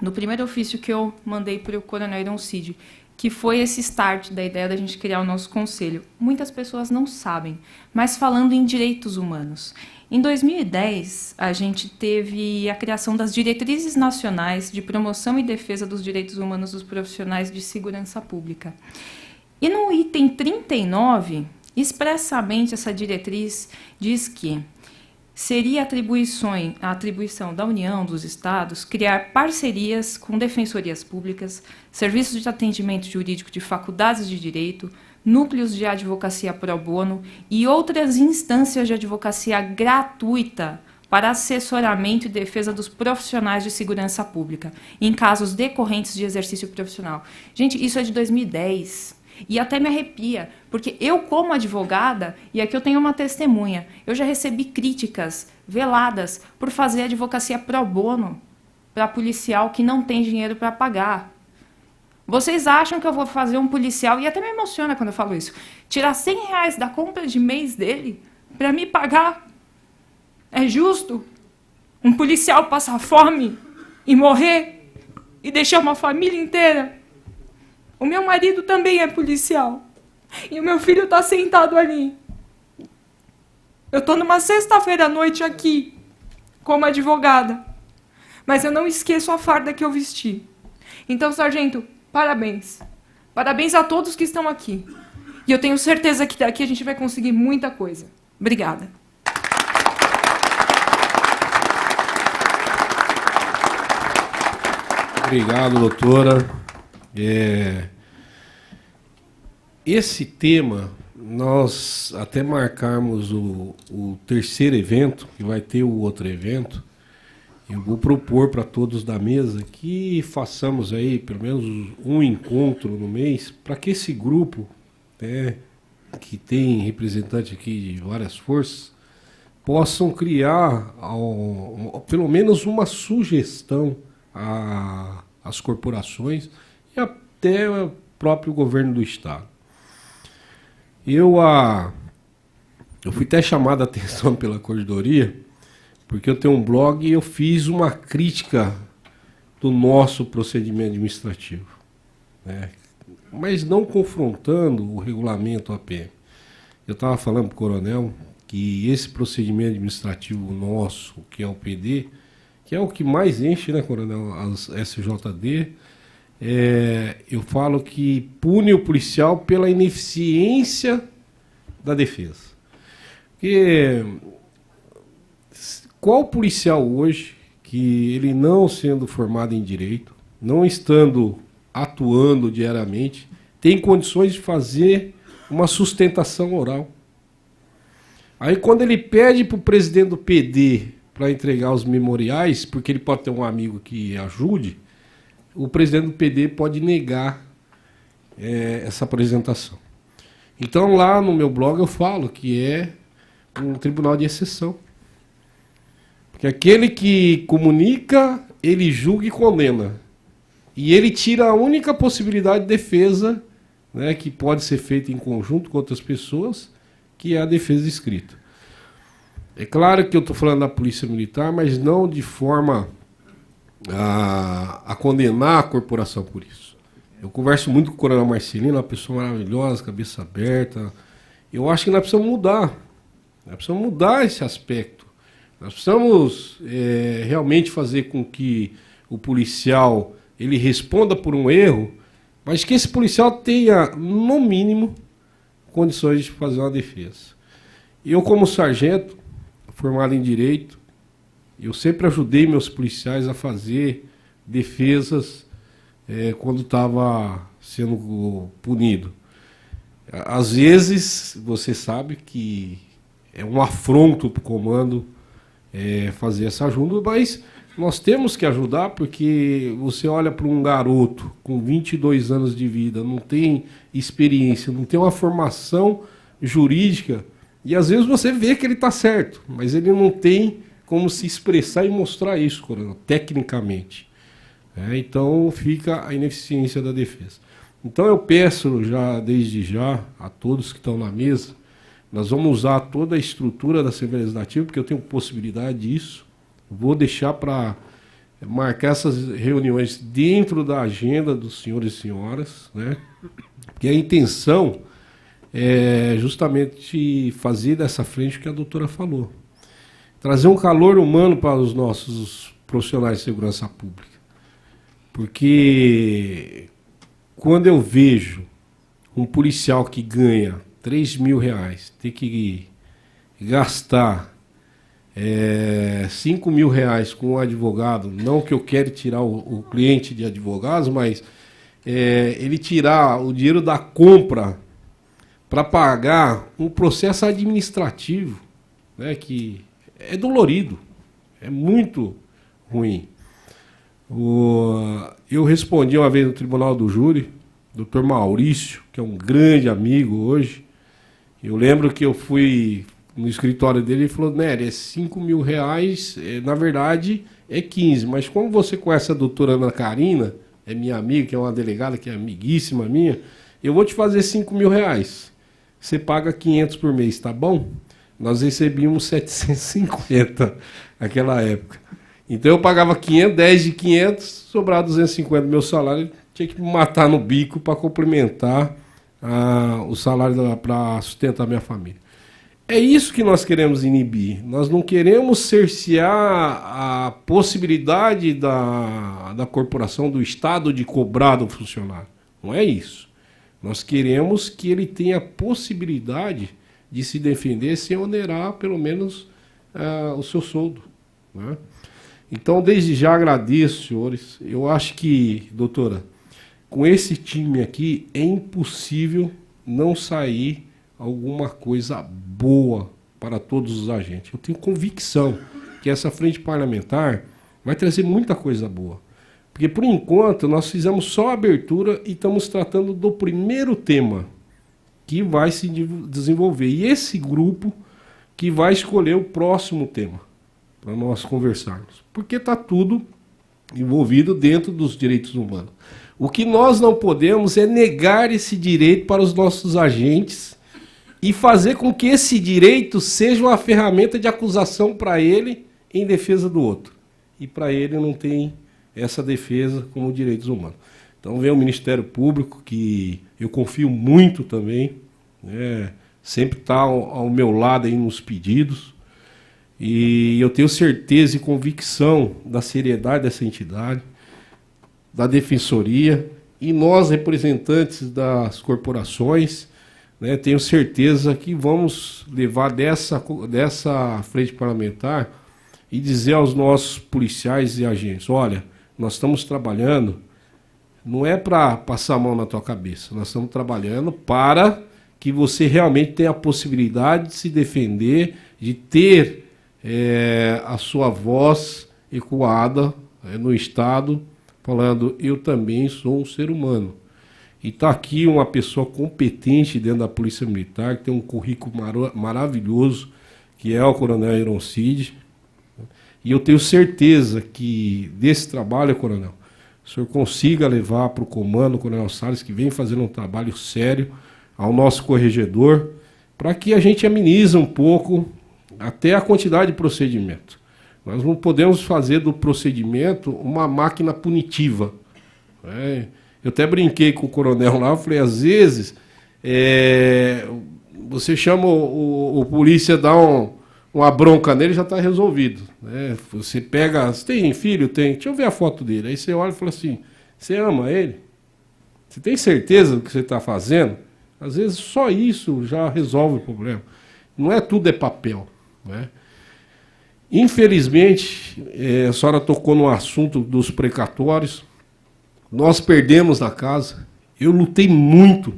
no primeiro ofício que eu mandei para o Coronel Irão Cid, que foi esse start da ideia da gente criar o nosso conselho. Muitas pessoas não sabem, mas falando em direitos humanos. Em 2010, a gente teve a criação das Diretrizes Nacionais de Promoção e Defesa dos Direitos Humanos dos Profissionais de Segurança Pública. E no item 39, expressamente essa diretriz diz que seria a atribuição da União, dos Estados, criar parcerias com defensorias públicas, serviços de atendimento jurídico de faculdades de direito, núcleos de advocacia pro bono e outras instâncias de advocacia gratuita para assessoramento e defesa dos profissionais de segurança pública, em casos decorrentes de exercício profissional. Gente, isso é de 2010. E até me arrepia, porque eu, como advogada, e aqui eu tenho uma testemunha, eu já recebi críticas veladas por fazer advocacia pro bono para policial que não tem dinheiro para pagar. Vocês acham que eu vou fazer um policial, e até me emociona quando eu falo isso, tirar R$100 da compra de mês dele para me pagar? É justo um policial passar fome e morrer e deixar uma família inteira? O meu marido também é policial. E o meu filho está sentado ali. Eu estou numa sexta-feira à noite aqui, como advogada. Mas eu não esqueço a farda que eu vesti. Então, sargento, parabéns. Parabéns a todos que estão aqui. E eu tenho certeza que daqui a gente vai conseguir muita coisa. Obrigada. Obrigado, doutora. Esse tema, nós até marcarmos o terceiro evento, que vai ter o outro evento, eu vou propor para todos da mesa que façamos aí pelo menos um encontro no mês, para que esse grupo, né, que tem representante aqui de várias forças, possam criar pelo menos uma sugestão às corporações e até o próprio governo do Estado. Eu fui até chamado a atenção pela corredoria, porque eu tenho um blog e eu fiz uma crítica do nosso procedimento administrativo, né? Mas não confrontando o regulamento APM. Eu estava falando para o coronel que esse procedimento administrativo nosso, que é o PD, que é o que mais enche, né, coronel, as SJD, eu falo que pune o policial pela ineficiência da defesa. Porque qual policial hoje, que ele não sendo formado em direito, não estando atuando diariamente, tem condições de fazer uma sustentação oral? Aí quando ele pede para o presidente do PD para entregar os memoriais, porque ele pode ter um amigo que ajude, o presidente do PD pode negar essa apresentação. Então lá no meu blog eu falo que é um tribunal de exceção. Porque aquele que comunica, ele julga e condena. E ele tira a única possibilidade de defesa, né, que pode ser feita em conjunto com outras pessoas, que é a defesa escrita. É claro que eu estou falando da Polícia Militar, mas não de forma a condenar a corporação por isso. Eu converso muito com o coronel Marcelino, uma pessoa maravilhosa, cabeça aberta. Eu acho que nós precisamos mudar. Nós precisamos mudar esse aspecto. Nós precisamos realmente fazer com que o policial ele responda por um erro, mas que esse policial tenha, no mínimo, condições de fazer uma defesa. Eu, como sargento, formado em Direito, eu sempre ajudei meus policiais a fazer defesas quando estava sendo punido. Às vezes, você sabe que é um afronto para o comando fazer essa ajuda, mas nós temos que ajudar, porque você olha para um garoto com 22 anos de vida, não tem experiência, não tem uma formação jurídica, e às vezes você vê que ele está certo, mas ele não tem como se expressar e mostrar isso, coronel, tecnicamente. Então fica a ineficiência da defesa. Então eu peço desde já a todos que estão na mesa, nós vamos usar toda a estrutura da Assembleia Legislativa, porque eu tenho possibilidade disso. Vou deixar para marcar essas reuniões dentro da agenda dos senhores e senhoras, né? Porque a intenção é justamente fazer dessa frente o que a doutora falou. Trazer um calor humano para os nossos profissionais de segurança pública. Porque quando eu vejo um policial que ganha R$3.000 ter que gastar R$5.000 com um advogado, não que eu quero tirar o cliente de advogados, mas ele tirar o dinheiro da compra para pagar um processo administrativo, né, que é dolorido, é muito ruim. Eu respondi uma vez no Tribunal do Júri, Dr. Maurício, que é um grande amigo hoje. Eu lembro que eu fui no escritório dele e falou: Nery, é R$5.000, na verdade é 15, mas como você conhece a doutora Ana Karina, é minha amiga, que é uma delegada, que é amiguíssima minha, eu vou te fazer R$5.000. Você paga 500 por mês, tá bom? Nós recebíamos 750 naquela época. Então eu pagava 500, 10 de 500, sobrava 250 do meu salário, tinha que me matar no bico para complementar o salário para sustentar a minha família. É isso que nós queremos inibir. Nós não queremos cercear a possibilidade da corporação, do Estado, de cobrar do funcionário. Não é isso. Nós queremos que ele tenha a possibilidade de se defender sem onerar, pelo menos, o seu soldo, né? Então, desde já agradeço, senhores. Eu acho que, doutora, com esse time aqui é impossível não sair alguma coisa boa para todos os agentes. Eu tenho convicção que essa frente parlamentar vai trazer muita coisa boa. Porque, por enquanto, nós fizemos só a abertura e estamos tratando do primeiro tema que vai se desenvolver. E esse grupo que vai escolher o próximo tema para nós conversarmos. Porque está tudo envolvido dentro dos direitos humanos. O que nós não podemos é negar esse direito para os nossos agentes e fazer com que esse direito seja uma ferramenta de acusação para ele em defesa do outro. E para ele não tem essa defesa como direitos humanos. Então vem o Ministério Público, que eu confio muito também, né, sempre está ao meu lado aí nos pedidos, e eu tenho certeza e convicção da seriedade dessa entidade, da Defensoria, e nós, representantes das corporações, né, tenho certeza que vamos levar dessa frente parlamentar e dizer aos nossos policiais e agentes, olha, nós estamos trabalhando, não é para passar a mão na tua cabeça, nós estamos trabalhando para que você realmente tenha a possibilidade de se defender, de ter a sua voz ecoada no Estado, falando, eu também sou um ser humano. E está aqui uma pessoa competente dentro da Polícia Militar, que tem um currículo maravilhoso, que é o Coronel Ironcide. E eu tenho certeza que desse trabalho, Coronel, o senhor consiga levar para o comando, o Coronel Salles, que vem fazendo um trabalho sério, ao nosso corregedor, para que a gente amenize um pouco até a quantidade de procedimento. Nós não podemos fazer do procedimento uma máquina punitiva. Eu até brinquei com o coronel lá, eu falei, às vezes, você chama o polícia, dá uma bronca nele, já está resolvido. Né? Você pega, você tem filho? Tem. Deixa eu ver a foto dele. Aí você olha e fala assim, você ama ele? Você tem certeza do que você está fazendo? Às vezes só isso já resolve o problema. Não é tudo é papel. Né? Infelizmente, a senhora tocou no assunto dos precatórios. Nós perdemos na casa. Eu lutei muito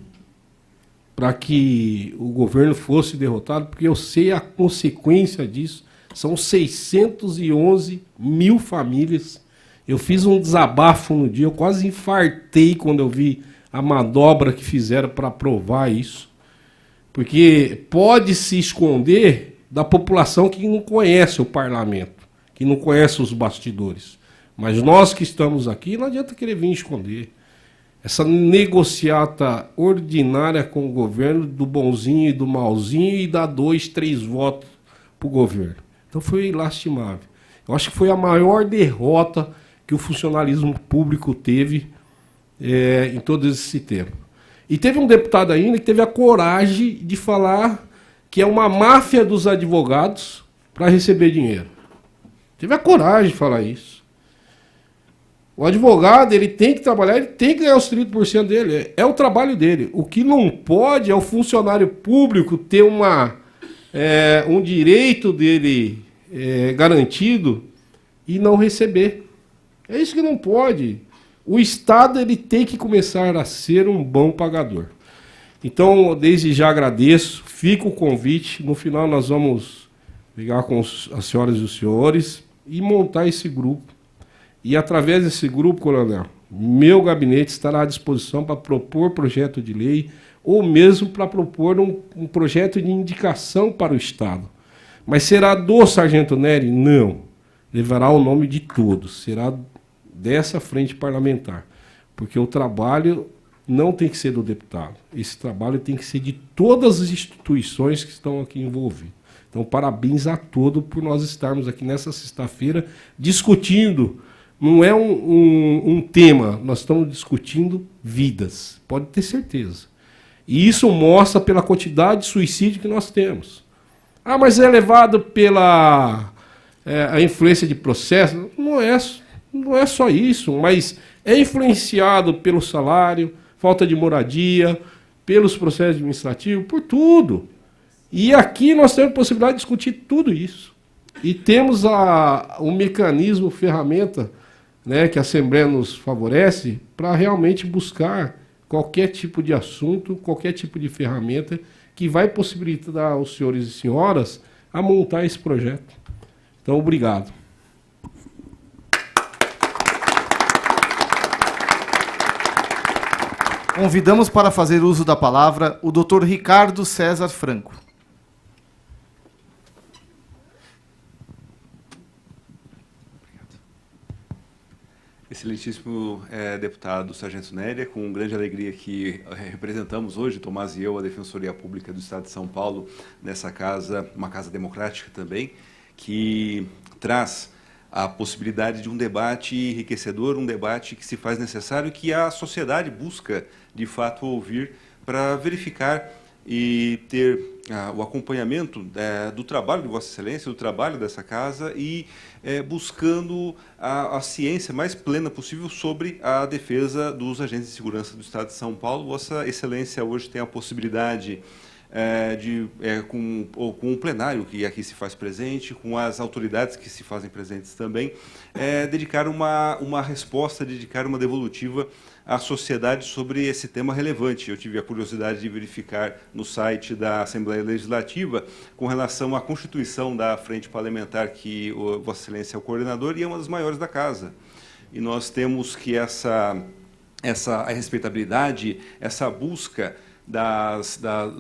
para que o governo fosse derrotado, porque eu sei a consequência disso. São 611 mil famílias. Eu fiz um desabafo no dia, eu quase infartei quando eu vi a manobra que fizeram para aprovar isso. Porque pode se esconder da população que não conhece o parlamento, que não conhece os bastidores. Mas nós que estamos aqui, não adianta querer vir esconder. Essa negociata ordinária com o governo, do bonzinho e do malzinho, e dá 2, 3 votos para o governo. Então foi lastimável. Eu acho que foi a maior derrota que o funcionalismo público teve em todo esse tempo. E teve um deputado ainda que teve a coragem de falar que é uma máfia dos advogados para receber dinheiro. Teve a coragem de falar isso. O advogado, ele tem que trabalhar, ele tem que ganhar os 30% dele. É o trabalho dele. O que não pode é o funcionário público ter um direito dele garantido e não receber. É isso que não pode. O Estado, ele tem que começar a ser um bom pagador. Então, desde já agradeço, fica o convite. No final nós vamos ligar com as senhoras e os senhores e montar esse grupo. E através desse grupo, coronel, meu gabinete estará à disposição para propor projeto de lei ou mesmo para propor um projeto de indicação para o Estado. Mas será do Sargento Nery? Não. Levará o nome de todos. Será dessa frente parlamentar. Porque o trabalho não tem que ser do deputado. Esse trabalho tem que ser de todas as instituições que estão aqui envolvidas. Então, parabéns a todos por nós estarmos aqui nessa sexta-feira discutindo. Não é um tema, nós estamos discutindo vidas, pode ter certeza. E isso mostra pela quantidade de suicídio que nós temos. Ah, mas é levado pela a influência de processo? Não é só isso, mas é influenciado pelo salário, falta de moradia, pelos processos administrativos, por tudo. E aqui nós temos a possibilidade de discutir tudo isso. E temos o mecanismo, ferramenta, né, que a Assembleia nos favorece para realmente buscar qualquer tipo de assunto, qualquer tipo de ferramenta que vai possibilitar aos senhores e senhoras a montar esse projeto. Então, obrigado. Convidamos para fazer uso da palavra o Dr. Ricardo César Franco. Excelentíssimo deputado Sargento Nery, com grande alegria que representamos hoje, Tomás e eu, a Defensoria Pública do Estado de São Paulo, nessa casa, uma casa democrática também, que traz a possibilidade de um debate enriquecedor, um debate que se faz necessário e que a sociedade busca, de fato, ouvir para verificar e ter o acompanhamento do trabalho de Vossa Excelência, do trabalho dessa casa e buscando a ciência mais plena possível sobre a defesa dos agentes de segurança do Estado de São Paulo. Vossa Excelência hoje tem a possibilidade com o plenário que aqui se faz presente, com as autoridades que se fazem presentes também, dedicar uma resposta, dedicar uma devolutiva à sociedade sobre esse tema relevante. Eu tive a curiosidade de verificar no site da Assembleia Legislativa com relação à constituição da Frente Parlamentar, que Vossa Excelência é o coordenador e é uma das maiores da Casa. E nós temos que essa respeitabilidade, essa busca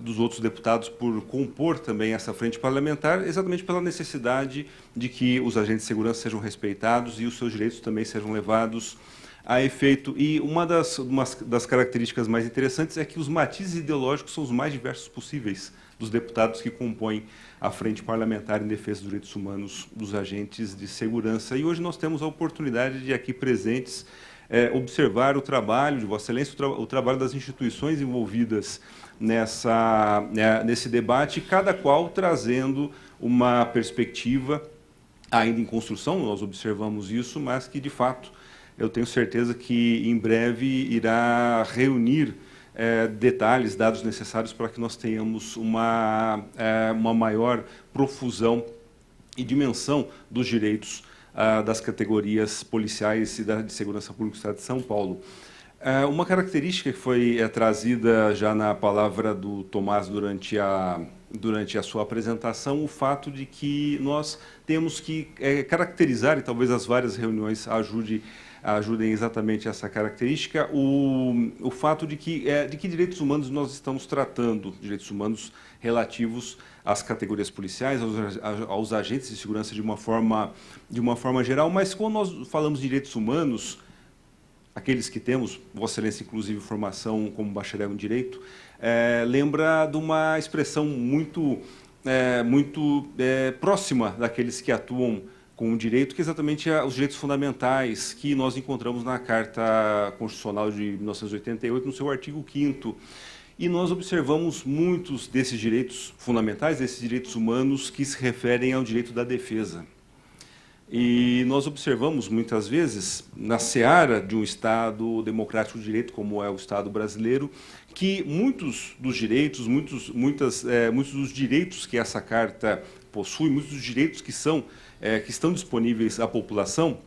dos outros deputados por compor também essa frente parlamentar, exatamente pela necessidade de que os agentes de segurança sejam respeitados e os seus direitos também sejam levados a efeito. E uma das características mais interessantes é que os matizes ideológicos são os mais diversos possíveis dos deputados que compõem a frente parlamentar em defesa dos direitos humanos dos agentes de segurança. E hoje nós temos a oportunidade de aqui presentes observar o trabalho de Vossa Excelência, o trabalho das instituições envolvidas nesse debate, cada qual trazendo uma perspectiva ainda em construção, nós observamos isso, mas que, de fato, eu tenho certeza que em breve irá reunir detalhes, dados necessários para que nós tenhamos uma maior profusão e dimensão dos direitos das categorias policiais e de segurança pública do Estado de São Paulo. Uma característica que foi trazida já na palavra do Tomás durante a sua apresentação, o fato de que nós temos que caracterizar, e talvez as várias reuniões ajudem exatamente essa característica, o fato de que direitos humanos nós estamos tratando, direitos humanos relativos às categorias policiais, aos agentes de segurança de uma forma geral, mas quando nós falamos de direitos humanos, aqueles que temos, Vossa Excelência, inclusive, formação como bacharel em Direito, lembra de uma expressão muito próxima daqueles que atuam com o direito, que é exatamente os direitos fundamentais que nós encontramos na Carta Constitucional de 1988, no seu artigo 5º. E nós observamos muitos desses direitos fundamentais, desses direitos humanos, que se referem ao direito da defesa. E nós observamos, muitas vezes, na seara de um Estado democrático de direito, como é o Estado brasileiro, que muitos dos direitos, muitos dos direitos que essa Carta possui, muitos dos direitos que estão disponíveis à população,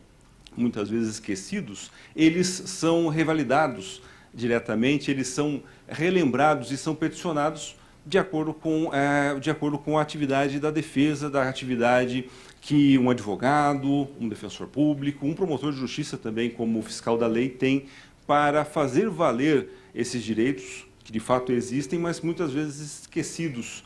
muitas vezes esquecidos, eles são revalidados diretamente, eles são relembrados e são peticionados de acordo com a atividade da defesa, da atividade que um advogado, um defensor público, um promotor de justiça também, como fiscal da lei, tem para fazer valer esses direitos, que de fato existem, mas muitas vezes esquecidos.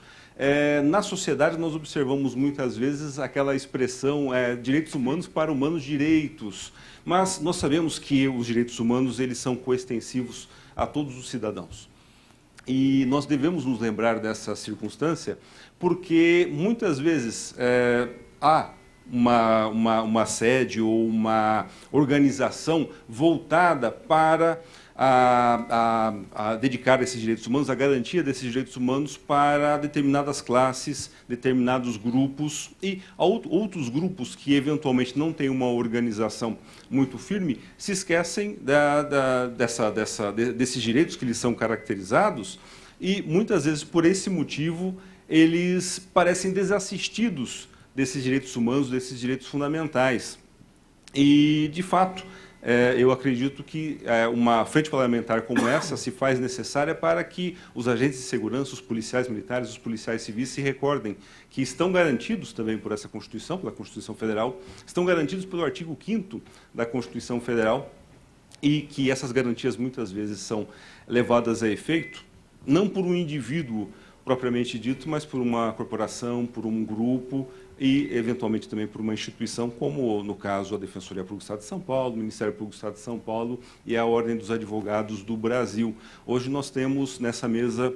Na sociedade, nós observamos muitas vezes aquela expressão direitos humanos para humanos direitos, mas nós sabemos que os direitos humanos eles são coextensivos a todos os cidadãos. E nós devemos nos lembrar dessa circunstância, porque muitas vezes há uma sede ou uma organização voltada para a dedicar esses direitos humanos, a garantia desses direitos humanos para determinadas classes, determinados grupos e outros grupos que eventualmente não têm uma organização muito firme, se esquecem desses direitos que lhes são caracterizados e muitas vezes por esse motivo eles parecem desassistidos desses direitos humanos, desses direitos fundamentais. E, de fato, eu acredito que uma frente parlamentar como essa se faz necessária para que os agentes de segurança, os policiais militares, os policiais civis se recordem que estão garantidos também por essa Constituição, pela Constituição Federal, estão garantidos pelo artigo 5º da Constituição Federal, e que essas garantias muitas vezes são levadas a efeito, não por um indivíduo propriamente dito, mas por uma corporação, por um grupo e, eventualmente, também por uma instituição, como, no caso, a Defensoria Pública do Estado de São Paulo, o Ministério Público do Estado de São Paulo e a Ordem dos Advogados do Brasil. Hoje nós temos nessa mesa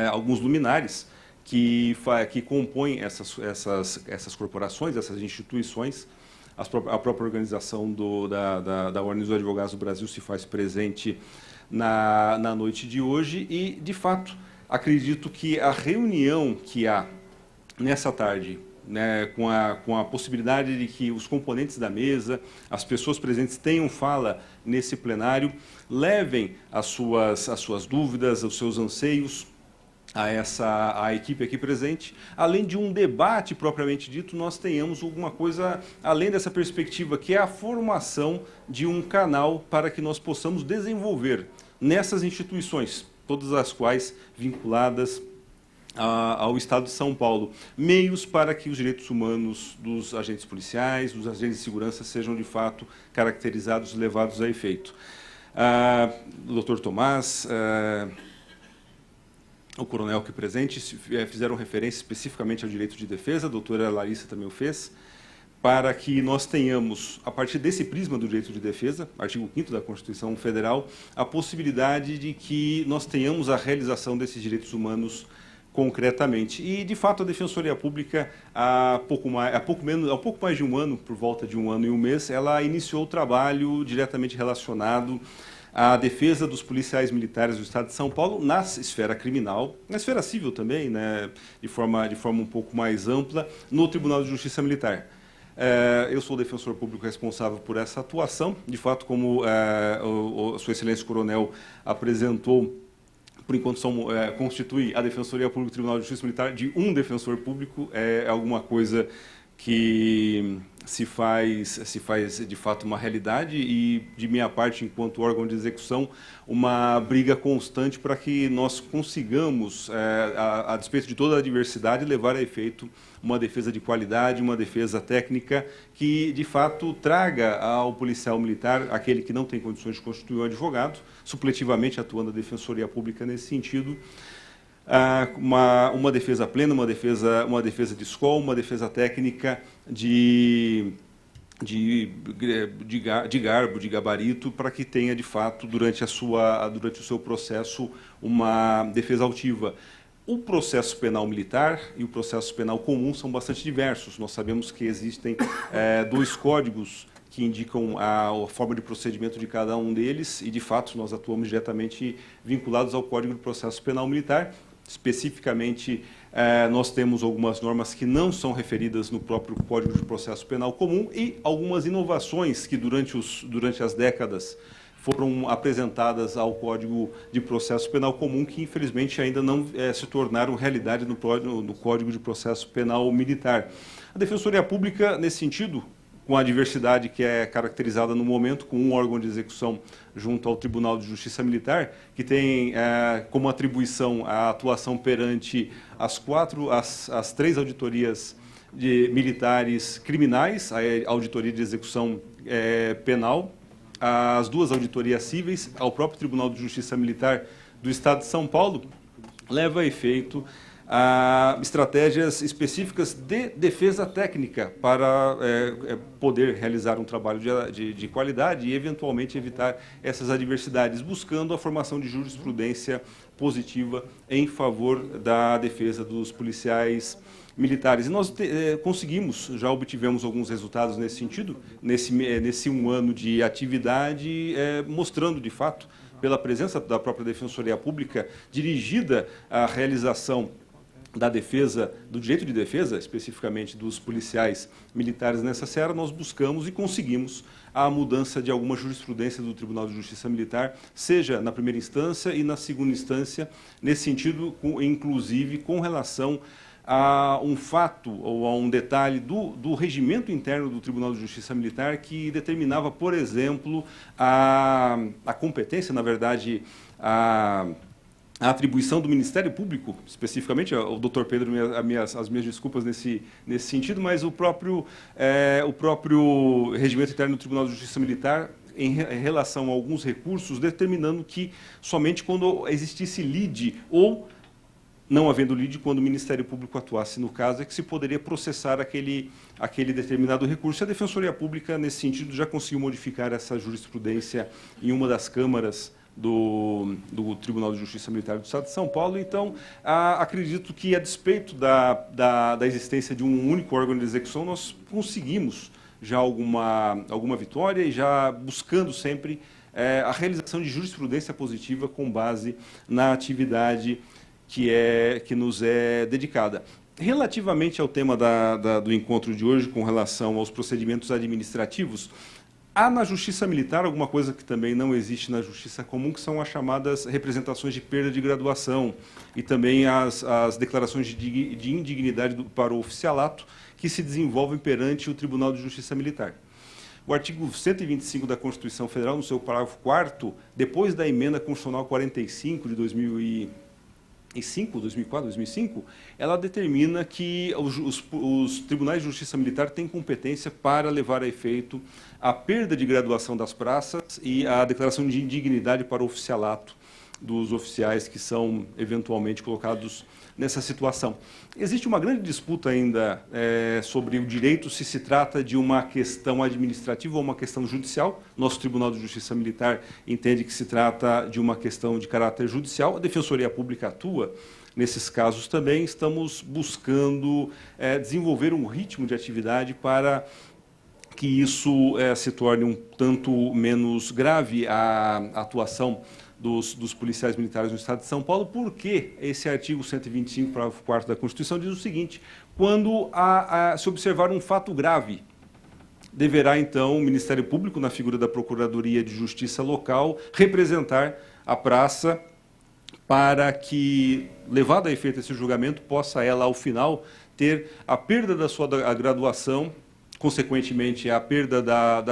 alguns luminares que compõem essas corporações, essas instituições. A própria organização da Ordem dos Advogados do Brasil se faz presente na noite de hoje e, de fato, acredito que a reunião que há nessa tarde, né, com a possibilidade de que os componentes da mesa, as pessoas presentes tenham fala nesse plenário, levem as suas dúvidas, os seus anseios a equipe aqui presente, além de um debate propriamente dito, nós tenhamos alguma coisa além dessa perspectiva, que é a formação de um canal para que nós possamos desenvolver nessas instituições, todas as quais vinculadas ao Estado de São Paulo, meios para que os direitos humanos dos agentes policiais, dos agentes de segurança sejam de fato caracterizados e levados a efeito. O Dr. Tomás, o coronel aqui presente, fizeram referência especificamente ao direito de defesa, a doutora Larissa também o fez, para que nós tenhamos, a partir desse prisma do direito de defesa, artigo 5º da Constituição Federal, a possibilidade de que nós tenhamos a realização desses direitos humanos concretamente. E, de fato, a Defensoria Pública, há pouco mais de um ano, por volta de um ano e um mês, ela iniciou o trabalho diretamente relacionado à defesa dos policiais militares do Estado de São Paulo na esfera criminal, na esfera civil também, né, de forma um pouco mais ampla, no Tribunal de Justiça Militar. Eu sou o defensor público responsável por essa atuação. De fato, como Sua Excelência Coronel apresentou, por enquanto constitui a Defensoria Pública do Tribunal de Justiça Militar de um defensor público, é alguma coisa que se faz de fato uma realidade e, de minha parte, enquanto órgão de execução, uma briga constante para que nós consigamos, a despeito de toda a adversidade, levar a efeito uma defesa de qualidade, uma defesa técnica que, de fato, traga ao policial militar, aquele que não tem condições de constituir um advogado, supletivamente atuando a Defensoria Pública nesse sentido, uma defesa plena, uma defesa de escola, uma defesa técnica de garbo, de gabarito, para que tenha, de fato, durante o seu processo, uma defesa altiva. O processo penal militar e o processo penal comum são bastante diversos. Nós sabemos que existem 2 códigos que indicam a forma de procedimento de cada um deles e, de fato, nós atuamos diretamente vinculados ao Código de Processo Penal Militar. Especificamente, nós temos algumas normas que não são referidas no próprio Código de Processo Penal Comum e algumas inovações que, durante as décadas, foram apresentadas ao Código de Processo Penal Comum, que, infelizmente, ainda não se tornaram realidade no Código de Processo Penal Militar. A Defensoria Pública, nesse sentido, com a diversidade que é caracterizada no momento, com um órgão de execução junto ao Tribunal de Justiça Militar, que tem como atribuição a atuação perante as 3 auditorias militares criminais, a auditoria de execução penal, as 2 auditorias cíveis, ao próprio Tribunal de Justiça Militar do Estado de São Paulo, leva a efeito estratégias específicas de defesa técnica para poder realizar um trabalho de qualidade e, eventualmente, evitar essas adversidades, buscando a formação de jurisprudência positiva em favor da defesa dos policiais militares. E nós já obtivemos alguns resultados nesse sentido, nesse um ano de atividade, mostrando, de fato, pela presença da própria Defensoria Pública, dirigida à realização da defesa, do direito de defesa, especificamente dos policiais militares nessa seara, nós buscamos e conseguimos a mudança de alguma jurisprudência do Tribunal de Justiça Militar, seja na primeira instância e na segunda instância, nesse sentido, inclusive com relação a um fato ou a um detalhe do regimento interno do Tribunal de Justiça Militar que determinava, por exemplo, a competência, na verdade, a atribuição do Ministério Público, especificamente, o doutor Pedro, as minhas desculpas nesse sentido, mas o próprio regimento interno do Tribunal de Justiça Militar, em relação a alguns recursos, determinando que somente quando existisse lide ou, não havendo lide, quando o Ministério Público atuasse no caso, é que se poderia processar aquele determinado recurso. A Defensoria Pública, nesse sentido, já conseguiu modificar essa jurisprudência em uma das câmaras do Tribunal de Justiça Militar do Estado de São Paulo. Então, acredito que, a despeito da existência de um único órgão de execução, nós conseguimos já alguma vitória e já buscando sempre a realização de jurisprudência positiva com base na atividade que nos é dedicada. Relativamente ao tema do encontro de hoje, com relação aos procedimentos administrativos, há na Justiça Militar alguma coisa que também não existe na Justiça Comum, que são as chamadas representações de perda de graduação e também as declarações de indignidade para o oficialato, que se desenvolvem perante o Tribunal de Justiça Militar. O artigo 125 da Constituição Federal, no seu parágrafo 4º, depois da emenda constitucional 45 de 2005, ela determina que os tribunais de justiça militar têm competência para levar a efeito a perda de graduação das praças e a declaração de indignidade para o oficialato dos oficiais que são eventualmente colocados nessa situação. Existe uma grande disputa ainda sobre o direito, se trata de uma questão administrativa ou uma questão judicial. Nosso Tribunal de Justiça Militar entende que se trata de uma questão de caráter judicial. A Defensoria Pública atua nesses casos também. Estamos buscando desenvolver um ritmo de atividade para que isso se torne um tanto menos grave a atuação dos policiais militares no Estado de São Paulo, porque esse artigo 125, parágrafo 4º da Constituição, diz o seguinte: quando se observar um fato grave, deverá, então, o Ministério Público, na figura da Procuradoria de Justiça local, representar a praça para que, levado a efeito esse julgamento, possa ela, ao final, ter a perda da sua graduação, consequentemente, a perda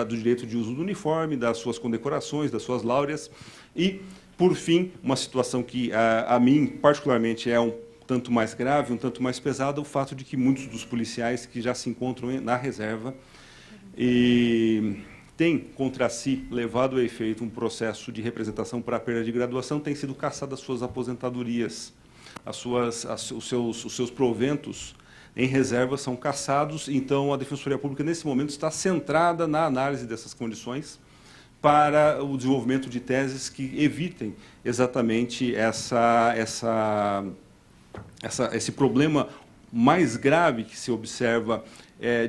do direito de uso do uniforme, das suas condecorações, das suas láureas e, por fim, uma situação que, a mim, particularmente, é um tanto mais grave, um tanto mais pesada, o fato de que muitos dos policiais que já se encontram na reserva e têm contra si levado a efeito um processo de representação para a perda de graduação, têm sido cassadas suas aposentadorias, os seus proventos em reserva são cassados. Então, a Defensoria Pública, nesse momento, está centrada na análise dessas condições para o desenvolvimento de teses que evitem exatamente esse problema mais grave que se observa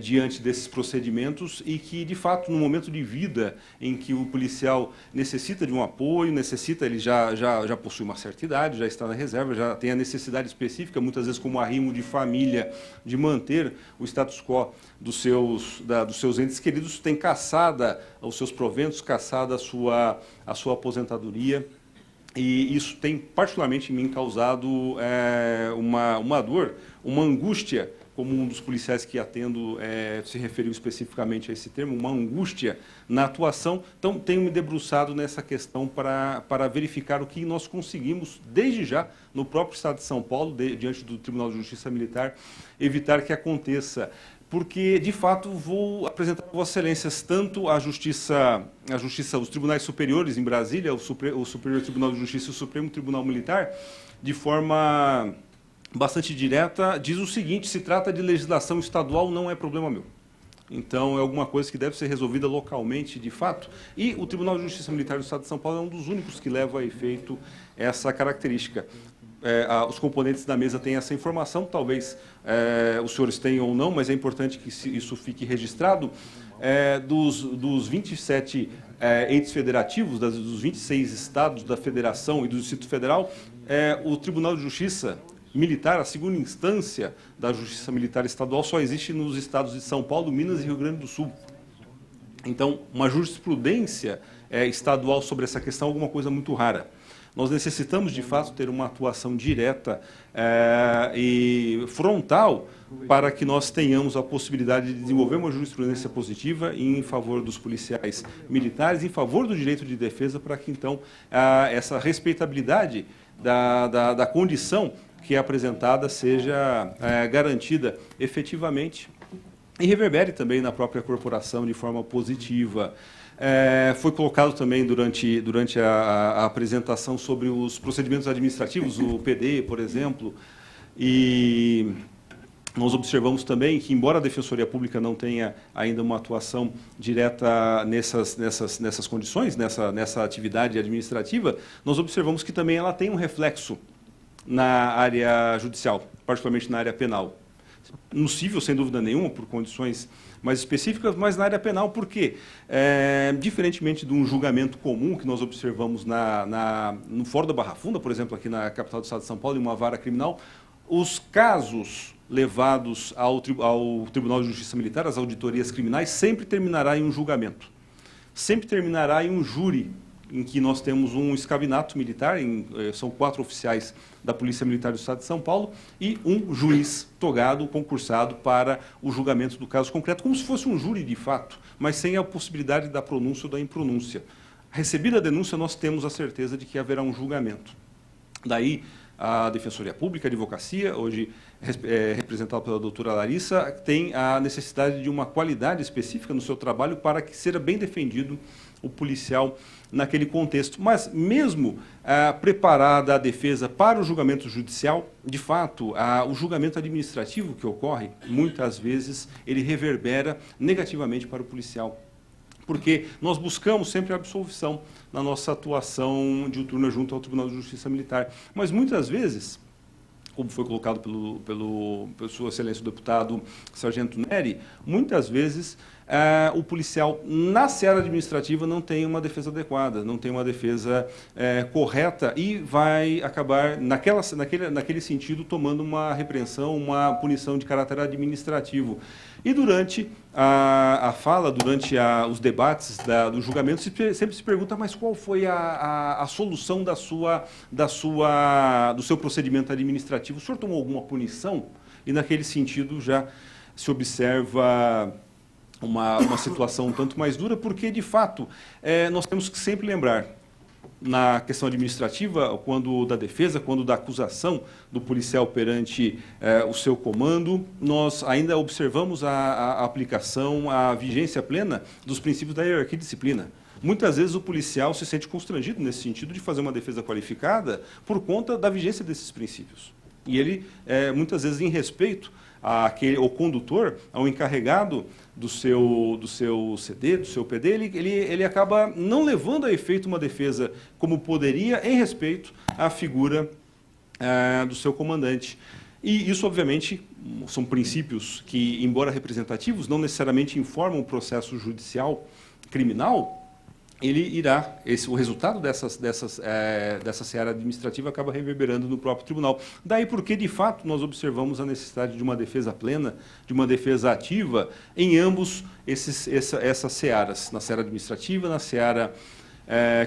diante desses procedimentos e que, de fato, no momento de vida em que o policial necessita de um apoio, ele já possui uma certa idade, já está na reserva, já tem a necessidade específica, muitas vezes como arrimo de família, de manter o status quo dos seus entes queridos, tem caçada os seus proventos, caçada a sua aposentadoria. E isso tem, particularmente em mim, causado uma dor, uma angústia, como um dos policiais que atendo se referiu especificamente a esse termo, uma angústia na atuação. Então, tenho me debruçado nessa questão para verificar o que nós conseguimos, desde já, no próprio Estado de São Paulo, diante do Tribunal de Justiça Militar, evitar que aconteça. Porque, de fato, vou apresentar a Vossas Excelências tanto a Justiça, os tribunais superiores em Brasília, o Superior Tribunal de Justiça e o Supremo Tribunal Militar, de forma bastante direta, diz o seguinte: se trata de legislação estadual, não é problema meu. Então, é alguma coisa que deve ser resolvida localmente, de fato. E o Tribunal de Justiça Militar do Estado de São Paulo é um dos únicos que leva a efeito essa característica. Os componentes da mesa têm essa informação, talvez os senhores tenham ou não, mas é importante que isso fique registrado. Dos 27 entes federativos, dos 26 estados da federação e do Distrito Federal, o Tribunal de Justiça Militar, a segunda instância da Justiça Militar Estadual, só existe nos estados de São Paulo, Minas e Rio Grande do Sul. Então, uma jurisprudência estadual sobre essa questão é alguma coisa muito rara. Nós necessitamos, de fato, ter uma atuação direta e frontal para que nós tenhamos a possibilidade de desenvolver uma jurisprudência positiva em favor dos policiais militares, em favor do direito de defesa, para que, então, essa respeitabilidade da condição que é apresentada seja garantida efetivamente e reverbere também na própria corporação de forma positiva. Foi colocado também durante a apresentação sobre os procedimentos administrativos, o PD, por exemplo, e nós observamos também que, embora a Defensoria Pública não tenha ainda uma atuação direta nessas condições, nessa atividade administrativa, nós observamos que também ela tem um reflexo na área judicial, particularmente na área penal. Nocível, sem dúvida nenhuma, por condições mais específicas, mas na área penal, por quê? Diferentemente de um julgamento comum que nós observamos no Fórum da Barra Funda, por exemplo, aqui na capital do estado de São Paulo, em uma vara criminal, os casos levados ao Tribunal de Justiça Militar, as auditorias criminais, sempre terminará em um julgamento. Sempre terminará em um júri, em que nós temos um escabinato militar, são 4 oficiais da Polícia Militar do Estado de São Paulo e um juiz togado, concursado para o julgamento do caso concreto, como se fosse um júri de fato, mas sem a possibilidade da pronúncia ou da impronúncia. Recebida a denúncia, nós temos a certeza de que haverá um julgamento. Daí, a Defensoria Pública, a Advocacia, hoje representada pela doutora Larissa, tem a necessidade de uma qualidade específica no seu trabalho para que seja bem defendido o policial naquele contexto. Mas, mesmo preparada a defesa para o julgamento judicial, de fato, o julgamento administrativo que ocorre, muitas vezes, ele reverbera negativamente para o policial. Porque nós buscamos sempre a absolvição na nossa atuação diuturna junto ao Tribunal de Justiça Militar. Mas, muitas vezes, como foi colocado pelo Sua Excelência o deputado Sargento Neri, muitas vezes o policial, na seara administrativa, não tem uma defesa adequada, não tem uma defesa correta e vai acabar, naquele sentido, tomando uma repreensão, uma punição de caráter administrativo. E durante a fala, durante os debates do julgamento, sempre se pergunta, mas qual foi a solução do seu procedimento administrativo? O senhor tomou alguma punição? E, naquele sentido, já se observa uma situação um tanto mais dura, porque, de fato, nós temos que sempre lembrar, na questão administrativa, quando da defesa, quando da acusação do policial perante o seu comando, nós ainda observamos a aplicação, a vigência plena dos princípios da hierarquia e disciplina. Muitas vezes o policial se sente constrangido nesse sentido de fazer uma defesa qualificada por conta da vigência desses princípios. E ele, muitas vezes, em respeito ao condutor, ao encarregado do seu CD, do seu PD, ele acaba não levando a efeito uma defesa como poderia, em respeito à figura do seu comandante. E isso, obviamente, são princípios que, embora representativos, não necessariamente informam o processo judicial criminal. O resultado dessa seara administrativa acaba reverberando no próprio tribunal. Daí porque, de fato, nós observamos a necessidade de uma defesa plena, de uma defesa ativa em ambos essas searas, na seara administrativa, na seara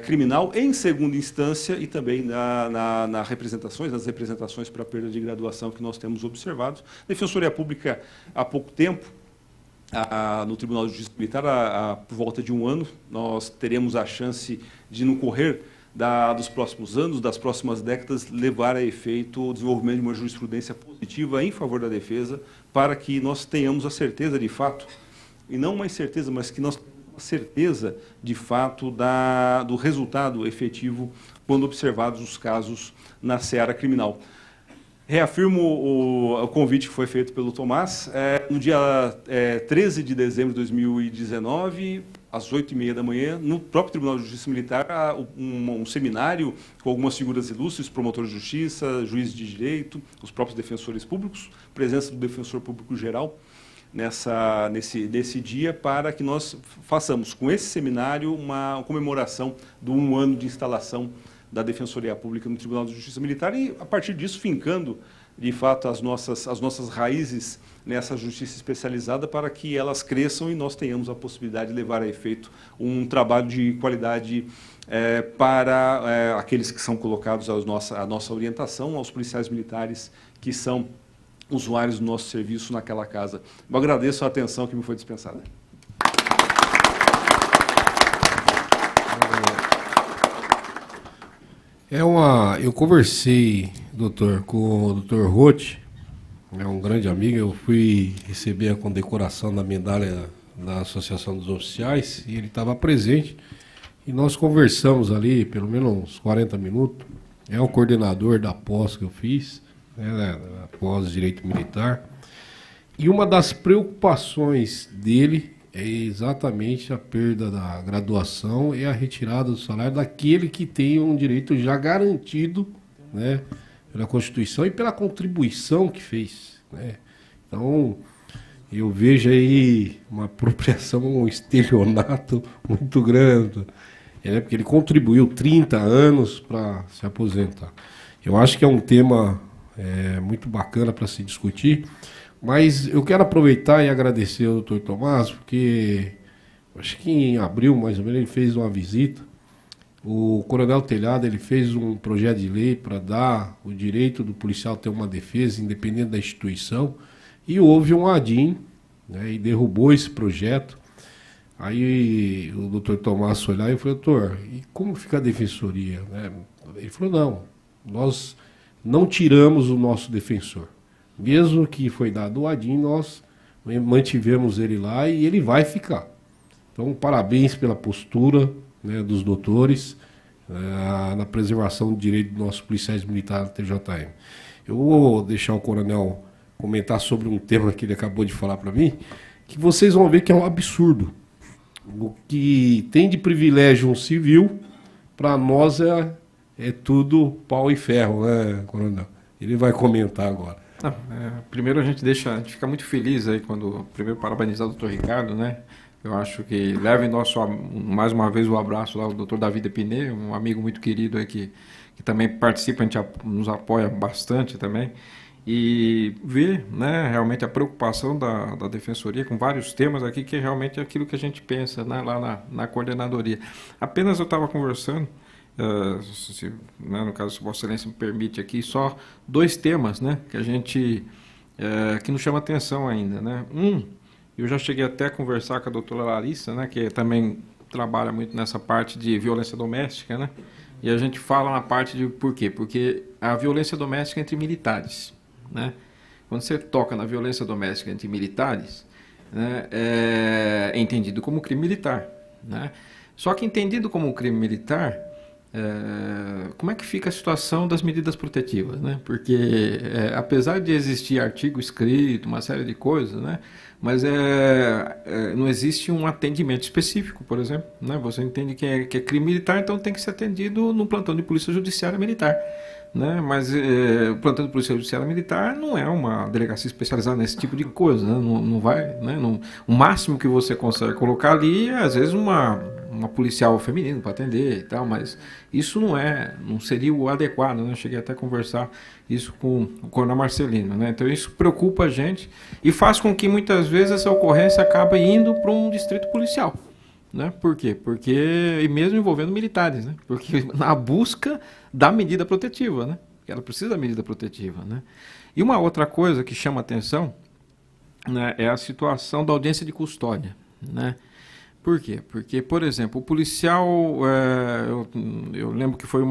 criminal, em segunda instância, e também nas representações para perda de graduação que nós temos observado. A Defensoria Pública, há pouco tempo, no Tribunal de Justiça Militar, por volta de um ano, nós teremos a chance de, no correr dos próximos anos, das próximas décadas, levar a efeito o desenvolvimento de uma jurisprudência positiva em favor da defesa, para que nós tenhamos a certeza de fato, e não uma incerteza, mas que nós tenhamos a certeza de fato do resultado efetivo quando observados os casos na seara criminal. Reafirmo o convite que foi feito pelo Tomás. No dia 13 de dezembro de 2019, às 8h30 da manhã, no próprio Tribunal de Justiça Militar, um seminário com algumas figuras ilustres, promotores de justiça, juízes de direito, os próprios defensores públicos, presença do defensor público geral nesse dia, para que nós façamos, com esse seminário, uma comemoração do 1 ano de instalação da Defensoria Pública no Tribunal de Justiça Militar e, a partir disso, fincando, de fato, as nossas raízes nessa justiça especializada, para que elas cresçam e nós tenhamos a possibilidade de levar a efeito um trabalho de qualidade para aqueles que são colocados à nossa orientação, aos policiais militares que são usuários do nosso serviço naquela casa. Eu agradeço a atenção que me foi dispensada. Eu conversei, doutor, com o doutor Roth, é um grande amigo. Eu fui receber a condecoração da medalha da Associação dos Oficiais e ele estava presente. E nós conversamos ali pelo menos uns 40 minutos. É o coordenador da pós que eu fiz, né, da pós Direito Militar. E uma das preocupações dele é exatamente a perda da graduação e a retirada do salário daquele que tem um direito já garantido, né, pela Constituição e pela contribuição que fez, né? Então, eu vejo aí uma apropriação, um estelionato muito grande, porque ele contribuiu 30 anos para se aposentar. Eu acho que é um tema muito bacana para se discutir, mas eu quero aproveitar e agradecer ao doutor Tomás, porque acho que em abril, mais ou menos, ele fez uma visita. O Coronel Telhado ele fez um projeto de lei para dar o direito do policial ter uma defesa independente da instituição, e houve um ADIM, né, e derrubou esse projeto. Aí o doutor Tomás foi lá e falou: doutor, e como fica a defensoria? Ele falou: não, nós não tiramos o nosso defensor. Mesmo que foi dado o ADIM, nós mantivemos ele lá e ele vai ficar. Então, parabéns pela postura, né, dos doutores na preservação do direito dos nossos policiais militares da TJM. Eu vou deixar o coronel comentar sobre um tema que ele acabou de falar para mim, que vocês vão ver que é um absurdo. O que tem de privilégio um civil, para nós é tudo pau e ferro, né, coronel? Ele vai comentar agora. Primeiro a gente fica muito feliz aí quando, primeiro, parabenizar o doutor Ricardo, né? Eu acho que leve mais uma vez o abraço lá ao doutor Davi Depiné, um amigo muito querido aí que também participa, a gente nos apoia bastante também, e ver, né, realmente a preocupação da Defensoria com vários temas aqui, que é realmente aquilo que a gente pensa, né, lá na coordenadoria. Apenas eu estava conversando, né, no caso, se Vossa Excelência me permite aqui, só 2 temas, né, que a gente que nos chama atenção ainda, né? Eu já cheguei até a conversar com a doutora Larissa, né, que também trabalha muito nessa parte de violência doméstica, né? E a gente fala na parte de por quê? Porque a violência doméstica entre militares, né? Quando você toca na violência doméstica entre militares, né, é entendido como crime militar, né? Só que entendido como crime militar, como é que fica a situação das medidas protetivas, né? Porque apesar de existir artigo escrito, uma série de coisas, né? Mas não existe um atendimento específico, por exemplo, né? Você entende que é crime militar, então tem que ser atendido no plantão de polícia judiciária militar, né? Mas o plantão de polícia judiciária militar não é uma delegacia especializada nesse tipo de coisa, né? Não vai, né? O máximo que você consegue colocar ali é, às vezes, uma policial feminina para atender e tal, mas isso não seria o adequado, né? Eu cheguei até a conversar isso com o coronel Marcelino, né? Então isso preocupa a gente e faz com que muitas vezes essa ocorrência acabe indo para um distrito policial, né? Por quê? Porque, e mesmo envolvendo militares, né? Porque na busca da medida protetiva, né? Porque ela precisa da medida protetiva, né? E uma outra coisa que chama atenção, né, é a situação da audiência de custódia, né? Por quê? Porque, por exemplo, o policial, eu lembro que foi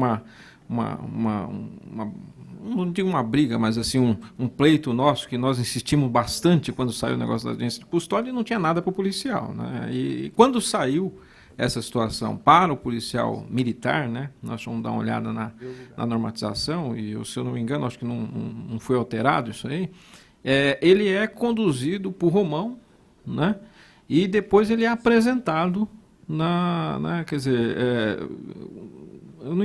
não digo uma briga, mas assim um pleito nosso que nós insistimos bastante quando saiu o negócio da audiência de custódia e não tinha nada para o policial, né? E quando saiu essa situação para o policial militar, né, nós vamos dar uma olhada na normatização e, se eu não me engano, acho que não foi alterado isso aí, ele é conduzido por Romão, né? E depois ele é apresentado quer dizer, eu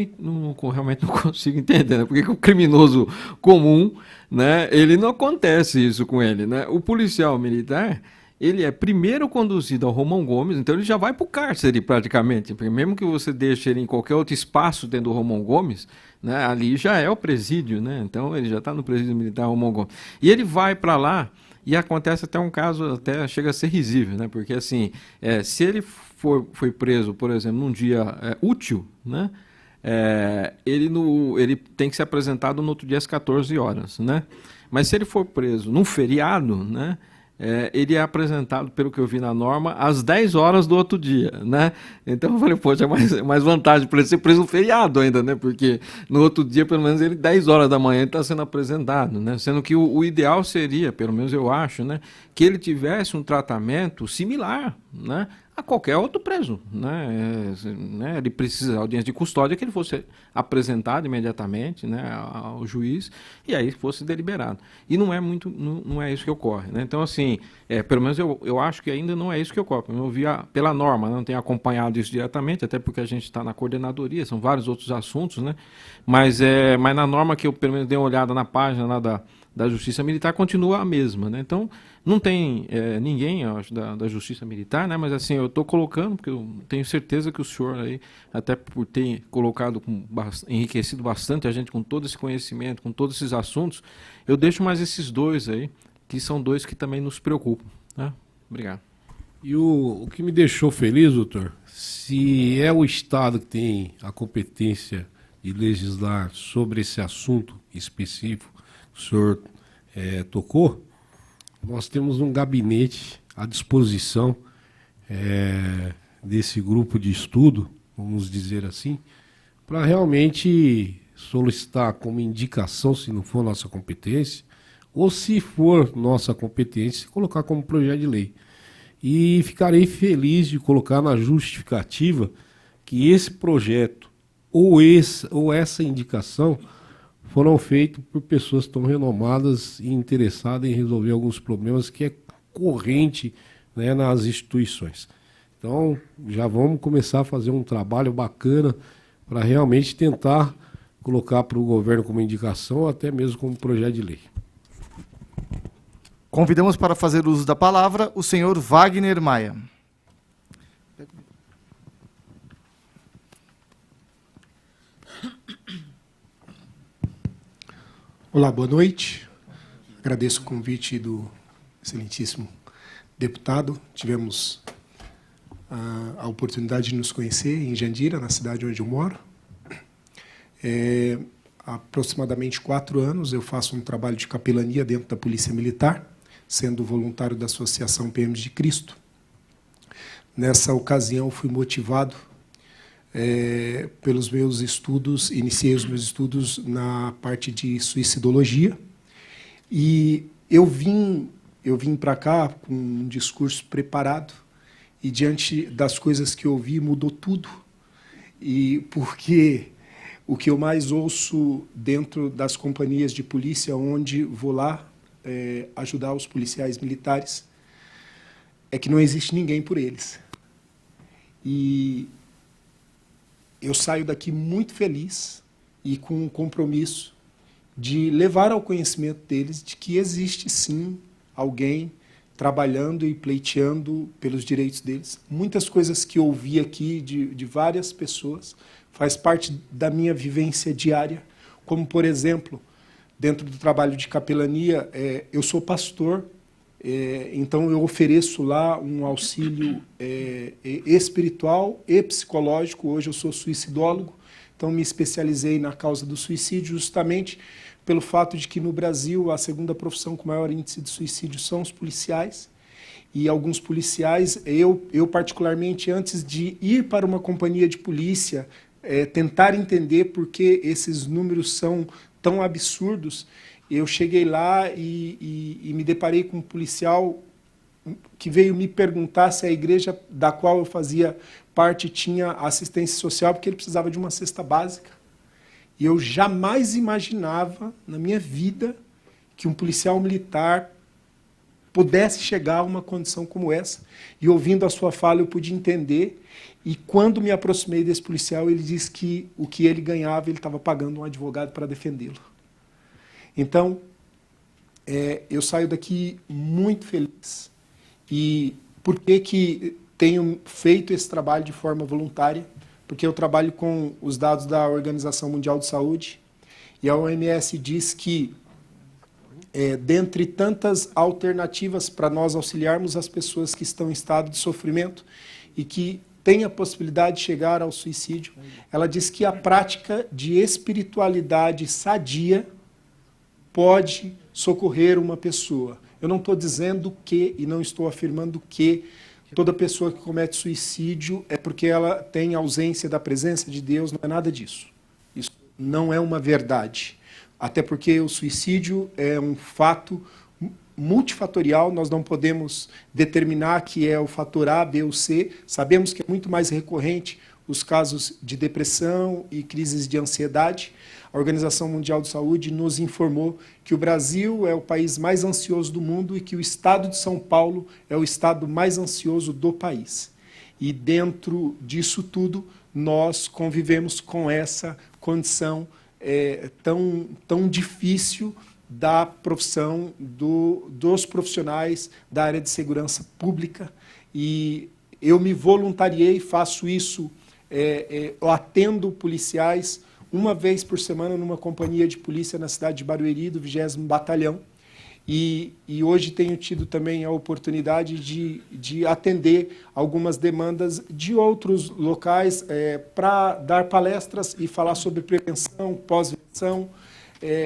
realmente não consigo entender, né? Porque o criminoso comum, né, ele não acontece isso com ele, né? O policial militar, ele é primeiro conduzido ao Romão Gomes, então ele já vai para o cárcere praticamente, porque mesmo que você deixe ele em qualquer outro espaço dentro do Romão Gomes, né? Ali já é o presídio, né? Então ele já está no presídio militar Romão Gomes. E ele vai para lá e acontece até um caso, até chega a ser risível, né? Porque assim, se ele foi preso, por exemplo, num dia útil, né? Ele tem que ser apresentado no outro dia às 14 horas, né? Mas se ele for preso num feriado, né? Ele é apresentado, pelo que eu vi na norma, às 10 horas do outro dia, né? Então eu falei, poxa, mais vantagem para ele ser preso no feriado ainda, né? Porque no outro dia, pelo menos, 10 horas da manhã, ele está sendo apresentado, né? Sendo que o ideal seria, pelo menos eu acho, né? Que ele tivesse um tratamento similar, né? A qualquer outro preso, né? Ele precisa de audiência de custódia, que ele fosse apresentado imediatamente, né, ao juiz e aí fosse deliberado. E não é isso que ocorre, né? Então, assim, pelo menos eu acho que ainda não é isso que ocorre. Eu vi pela norma, não tenho acompanhado isso diretamente, até porque a gente está na coordenadoria, são vários outros assuntos, né? Mas na norma que eu pelo menos dei uma olhada na página lá da Justiça Militar, continua a mesma, né? Então, não tem ninguém, eu acho, da Justiça Militar, né? Mas assim, eu estou colocando, porque eu tenho certeza que o senhor aí, até por ter colocado, enriquecido bastante a gente com todo esse conhecimento, com todos esses assuntos, eu deixo mais esses dois aí, que são dois que também nos preocupam, né? Obrigado. E o que me deixou feliz, doutor, se é o Estado que tem a competência de legislar sobre esse assunto específico que o senhor tocou, nós temos um gabinete à disposição desse grupo de estudo, vamos dizer assim, para realmente solicitar como indicação, se não for nossa competência, ou se for nossa competência, colocar como projeto de lei. E ficarei feliz de colocar na justificativa que esse projeto ou essa indicação foram feitos por pessoas tão renomadas e interessadas em resolver alguns problemas que é corrente, né, nas instituições. Então, já vamos começar a fazer um trabalho bacana para realmente tentar colocar para o governo como indicação ou até mesmo como projeto de lei. Convidamos para fazer uso da palavra o senhor Wagner Maia. Olá, boa noite. Agradeço o convite do excelentíssimo deputado. Tivemos a oportunidade de nos conhecer em Jandira, na cidade onde eu moro. Há aproximadamente 4 anos eu faço um trabalho de capelania dentro da Polícia Militar, sendo voluntário da Associação PMs de Cristo. Nessa ocasião fui motivado pelos meus estudos, iniciei os meus estudos na parte de suicidologia e eu vim para cá com um discurso preparado e diante das coisas que eu ouvi mudou tudo, e porque o que eu mais ouço dentro das companhias de polícia onde vou lá ajudar os policiais militares é que não existe ninguém por eles. E eu saio daqui muito feliz e com um compromisso de levar ao conhecimento deles de que existe, sim, alguém trabalhando e pleiteando pelos direitos deles. Muitas coisas que eu ouvi aqui de várias pessoas faz parte da minha vivência diária, como, por exemplo, dentro do trabalho de capelania, eu sou pastor, então eu ofereço lá um auxílio espiritual e psicológico. Hoje eu sou suicidólogo, então me especializei na causa do suicídio justamente pelo fato de que no Brasil a segunda profissão com maior índice de suicídio são os policiais, e alguns policiais, eu particularmente, antes de ir para uma companhia de polícia, tentar entender por que esses números são tão absurdos, eu cheguei lá e me deparei com um policial que veio me perguntar se a igreja da qual eu fazia parte tinha assistência social, porque ele precisava de uma cesta básica. E eu jamais imaginava na minha vida que um policial militar pudesse chegar a uma condição como essa. E ouvindo a sua fala eu pude entender. E quando me aproximei desse policial, ele disse que o que ele ganhava, ele estava pagando um advogado para defendê-lo. Então, eu saio daqui muito feliz. E por que tenho feito esse trabalho de forma voluntária? porque eu trabalho com os dados da Organização Mundial de Saúde, e a OMS diz que, dentre tantas alternativas para nós auxiliarmos as pessoas que estão em estado de sofrimento e que têm a possibilidade de chegar ao suicídio, ela diz que a prática de espiritualidade sadia pode socorrer uma pessoa. Eu não estou dizendo que, e não estou afirmando que, toda pessoa que comete suicídio é porque ela tem ausência da presença de Deus, não é nada disso. Isso não é uma verdade. Até porque o suicídio é um fato multifatorial, nós não podemos determinar que é o fator A, B ou C. Sabemos que é muito mais recorrente os casos de depressão e crises de ansiedade. A Organização Mundial de Saúde nos informou que o Brasil é o país mais ansioso do mundo e que o estado de São Paulo é o estado mais ansioso do país. E dentro disso tudo, nós convivemos com essa condição tão difícil da profissão dos profissionais da área de segurança pública. E eu me voluntariei, faço isso, eu atendo policiais uma vez por semana numa companhia de polícia na cidade de Barueri, do 20º Batalhão. E hoje tenho tido também a oportunidade de atender algumas demandas de outros locais para dar palestras e falar sobre prevenção, pós-venção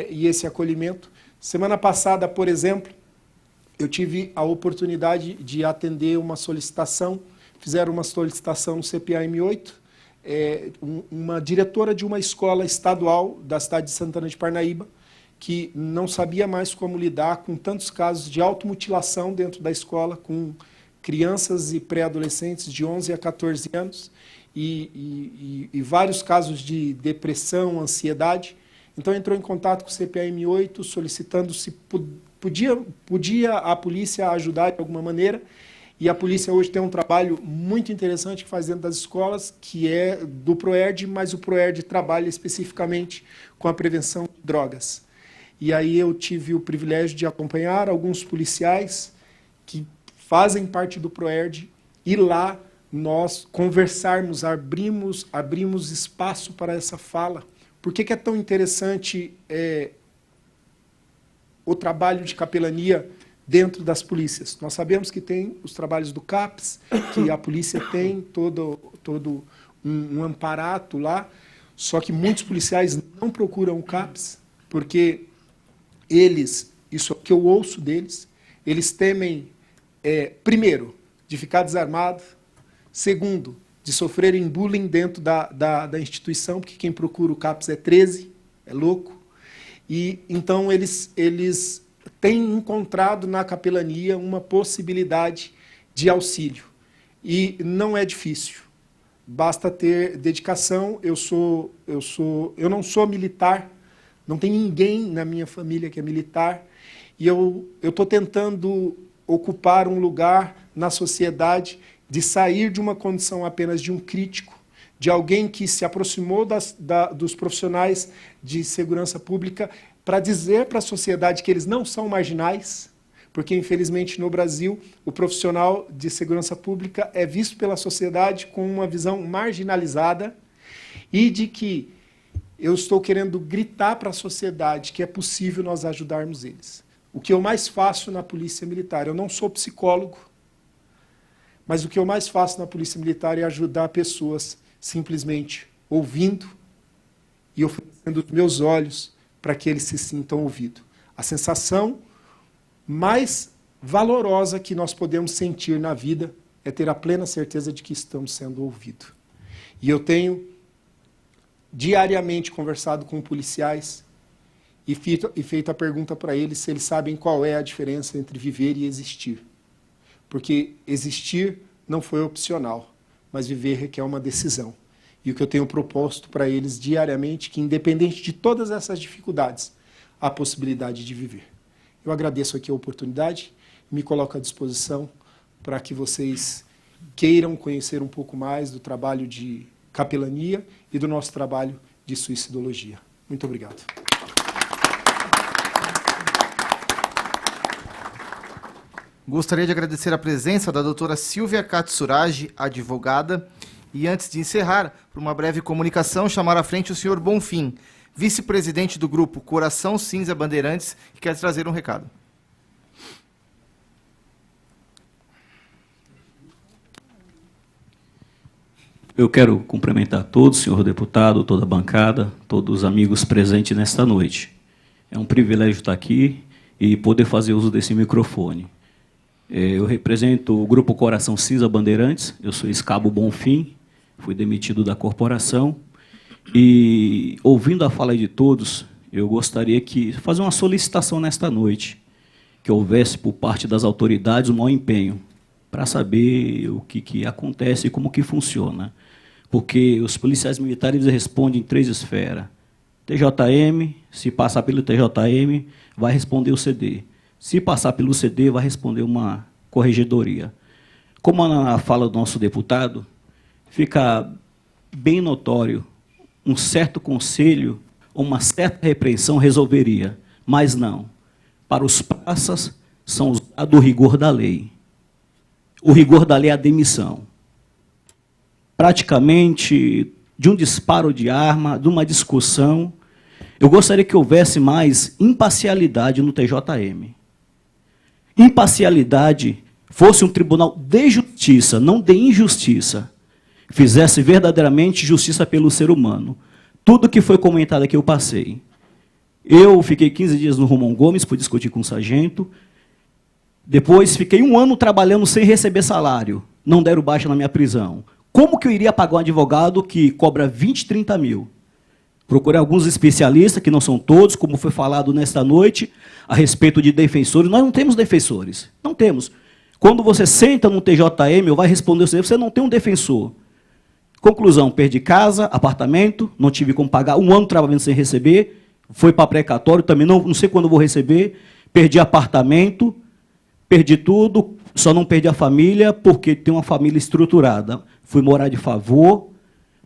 e esse acolhimento. Semana passada, por exemplo, eu tive a oportunidade de atender uma solicitação, fizeram uma solicitação no CPAM8, uma diretora de uma escola estadual da cidade de Santana de Parnaíba, que não sabia mais como lidar com tantos casos de automutilação dentro da escola, com crianças e pré-adolescentes de 11 a 14 anos, e vários casos de depressão, ansiedade. Então entrou em contato com o CPAM8, solicitando se podia a polícia ajudar de alguma maneira. E a polícia hoje tem um trabalho muito interessante que faz dentro das escolas, que é do PROERD, mas o PROERD trabalha especificamente com a prevenção de drogas. E aí eu tive o privilégio de acompanhar alguns policiais que fazem parte do PROERD, e lá nós conversarmos, abrimos espaço para essa fala. Por que é tão interessante o trabalho de capelania dentro das polícias? Nós sabemos que tem os trabalhos do CAPS, que a polícia tem todo um amparato lá, só que muitos policiais não procuram o CAPS, porque eles, isso é o que eu ouço deles, eles temem, primeiro, de ficar desarmado, segundo, de sofrerem bullying dentro da instituição, porque quem procura o CAPS é 13, é louco, e então eles têm encontrado na capelania uma possibilidade de auxílio. E não é difícil, basta ter dedicação. Eu não sou militar, não tem ninguém na minha família que é militar, e eu estou tentando ocupar um lugar na sociedade de sair de uma condição apenas de um crítico, de alguém que se aproximou dos profissionais de segurança pública para dizer para a sociedade que eles não são marginais, porque, infelizmente, no Brasil, o profissional de segurança pública é visto pela sociedade com uma visão marginalizada, e de que eu estou querendo gritar para a sociedade que é possível nós ajudarmos eles. O que eu mais faço na Polícia Militar, eu não sou psicólogo, mas o que eu mais faço na Polícia Militar é ajudar pessoas simplesmente ouvindo e oferecendo os meus olhos para que eles se sintam ouvidos. A sensação mais valorosa que nós podemos sentir na vida é ter a plena certeza de que estamos sendo ouvidos. E eu tenho diariamente conversado com policiais e feito a pergunta para eles se eles sabem qual é a diferença entre viver e existir. Porque existir não foi opcional, mas viver requer uma decisão. E o que eu tenho proposto para eles diariamente, que independente de todas essas dificuldades, há a possibilidade de viver. Eu agradeço aqui a oportunidade, me coloco à disposição para que vocês queiram conhecer um pouco mais do trabalho de capelania e do nosso trabalho de suicidologia. Muito obrigado. Gostaria de agradecer a presença da doutora Silvia Katsuragi, advogada, E antes de encerrar, por uma breve comunicação, chamar à frente o senhor Bonfim, vice-presidente do grupo Coração Cinza Bandeirantes, que quer trazer um recado. Eu quero cumprimentar todos, senhor deputado, toda a bancada, todos os amigos presentes nesta noite. É um privilégio estar aqui e poder fazer uso desse microfone. Eu represento o Grupo Coração Cinza Bandeirantes, eu sou ex-cabo Bonfim, fui demitido da corporação, e, ouvindo a fala de todos, eu gostaria de fazer uma solicitação nesta noite, que houvesse, por parte das autoridades, um maior empenho para saber o que acontece e como que funciona. Porque os policiais militares respondem em 3 esferas. TJM, se passar pelo TJM, vai responder o CD. Se passar pelo CD, vai responder uma corregedoria. Como na fala do nosso deputado, fica bem notório, um certo conselho, uma certa repreensão resolveria, mas não. Para os praças, são usado o rigor da lei. O rigor da lei é a demissão. Praticamente, de um disparo de arma, de uma discussão, eu gostaria que houvesse mais imparcialidade no TJM. Imparcialidade fosse um tribunal de justiça, não de injustiça. Fizesse verdadeiramente justiça pelo ser humano. Tudo que foi comentado aqui eu passei. Eu fiquei 15 dias no Romão Gomes, fui discutir com o sargento. Depois fiquei 1 ano trabalhando sem receber salário. Não deram baixa na minha prisão. Como que eu iria pagar um advogado que cobra 20, 30 mil? Procurei alguns especialistas, que não são todos, como foi falado nesta noite, a respeito de defensores. Nós não temos defensores. Não temos. Quando você senta no TJM, ou vai responder você não tem um defensor. Conclusão, perdi casa, apartamento, não tive como pagar, 1 ano trabalhando sem receber, foi para precatório, também não sei quando vou receber, perdi apartamento, perdi tudo, só não perdi a família, porque tem uma família estruturada. Fui morar de favor,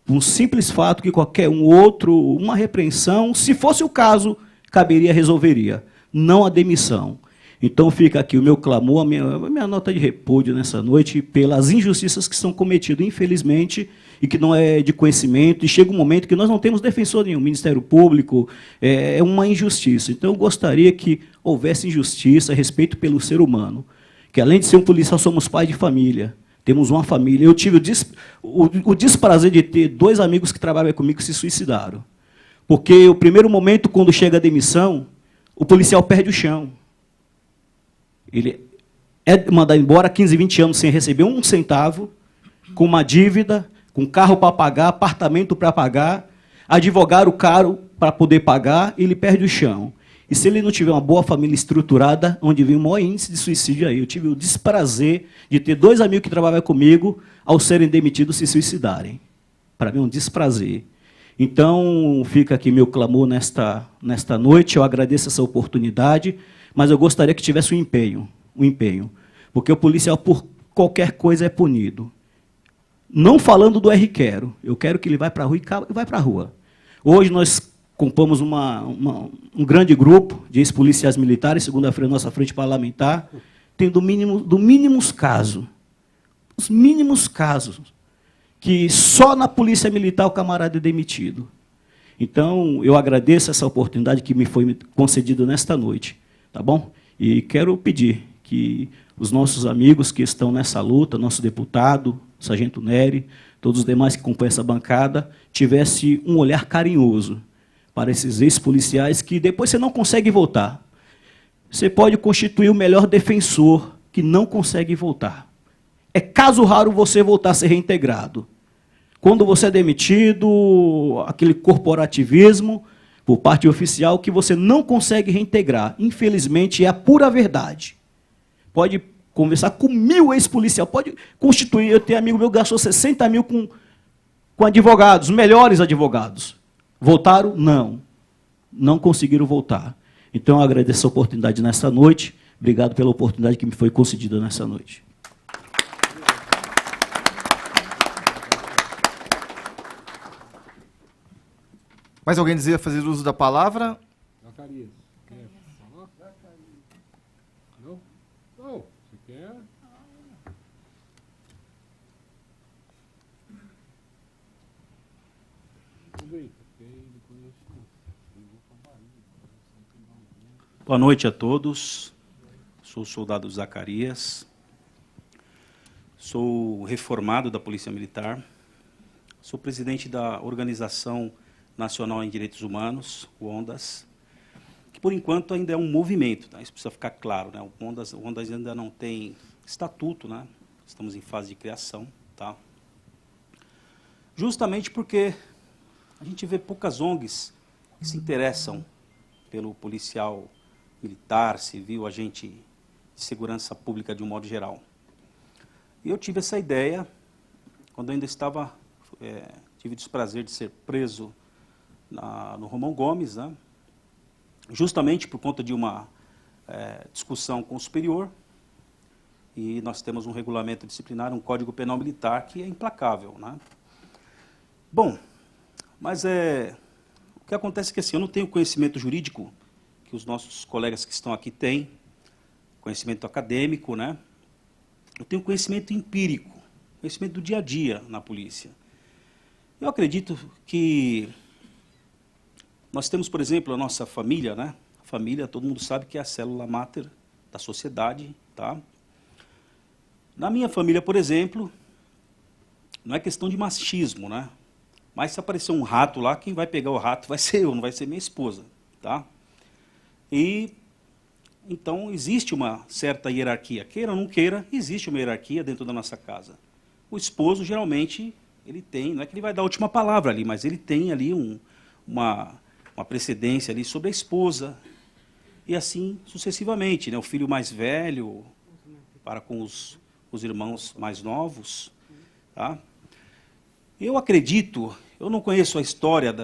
um simples fato que qualquer um outro, uma repreensão, se fosse o caso, caberia, resolveria. Não a demissão. Então fica aqui o meu clamor, a minha nota de repúdio nessa noite, pelas injustiças que são cometidas, infelizmente, e que não é de conhecimento, e chega um momento que nós não temos defensor nenhum, Ministério Público, é uma injustiça. Então eu gostaria que houvesse injustiça, respeito pelo ser humano, que além de ser um policial, somos pais de família, temos uma família. Eu tive o desprazer de ter 2 amigos que trabalham comigo que se suicidaram. Porque o primeiro momento, quando chega a demissão, o policial perde o chão. Ele é mandado embora 15, 20 anos sem receber 1 centavo, com uma dívida, com carro para pagar, apartamento para pagar, advogado caro para poder pagar, ele perde o chão. E se ele não tiver uma boa família estruturada, onde vem o maior índice de suicídio aí. Eu tive o desprazer de ter 2 amigos que trabalhavam comigo, ao serem demitidos, se suicidarem. Para mim é um desprazer. Então, fica aqui meu clamor nesta noite, eu agradeço essa oportunidade, mas eu gostaria que tivesse um empenho, porque o policial, por qualquer coisa, é punido. Não falando do R-Quero, eu quero que ele vá para a rua e vai para a rua. Hoje nós compomos um grande grupo de ex-policiais militares, segunda-feira nossa frente parlamentar, tem do mínimo os mínimos casos, que só na polícia militar o camarada é demitido. Então, eu agradeço essa oportunidade que me foi concedida nesta noite, tá bom? E quero pedir que os nossos amigos que estão nessa luta, nosso deputado, Sargento Nery, todos os demais que compõem essa bancada, tivesse um olhar carinhoso para esses ex-policiais que depois você não consegue voltar. Você pode constituir o melhor defensor que não consegue voltar. É caso raro você voltar a ser reintegrado. Quando você é demitido, aquele corporativismo por parte oficial que você não consegue reintegrar. Infelizmente, é a pura verdade. Pode conversar com 1000 ex-policiais, pode constituir. Eu tenho amigo meu que gastou 60 mil com advogados, melhores advogados. Voltaram? Não. Não conseguiram voltar. Então, eu agradeço a oportunidade nessa noite. Obrigado pela oportunidade que me foi concedida nessa noite. Mais alguém deseja fazer uso da palavra? Zacarias, quer falar? Não? Não, você quer? Boa noite a todos. Sou o soldado Zacarias. Sou reformado da Polícia Militar. Sou presidente da Organização Nacional em Direitos Humanos, o ONDAS, que por enquanto ainda é um movimento, tá? Isso precisa ficar claro, né? O ONDAS ainda não tem estatuto, né? Estamos em fase de criação, tá? Justamente porque a gente vê poucas ONGs que se interessam pelo policial militar, civil, agente de segurança pública de um modo geral. E eu tive essa ideia quando eu ainda estava, tive o desprazer de ser preso no Romão Gomes, né? Justamente por conta de uma discussão com o superior, e nós temos um regulamento disciplinar, um Código Penal Militar que é implacável, né? Bom, mas o que acontece é que assim, eu não tenho conhecimento jurídico que os nossos colegas que estão aqui têm, conhecimento acadêmico, né? Eu tenho conhecimento empírico, conhecimento do dia a dia na polícia. Eu acredito que nós temos, por exemplo, a nossa família, né? A família, todo mundo sabe que é a célula máter da sociedade, tá? Na minha família, por exemplo, não é questão de machismo, né? Mas se aparecer um rato lá, quem vai pegar o rato vai ser eu, não vai ser minha esposa, tá? E então existe uma certa hierarquia, queira ou não queira, existe uma hierarquia dentro da nossa casa. O esposo geralmente ele tem, não é que ele vai dar a última palavra ali, mas ele tem ali uma precedência ali sobre a esposa e assim sucessivamente, né? O filho mais velho para com os irmãos mais novos, tá? Eu acredito, eu não conheço a história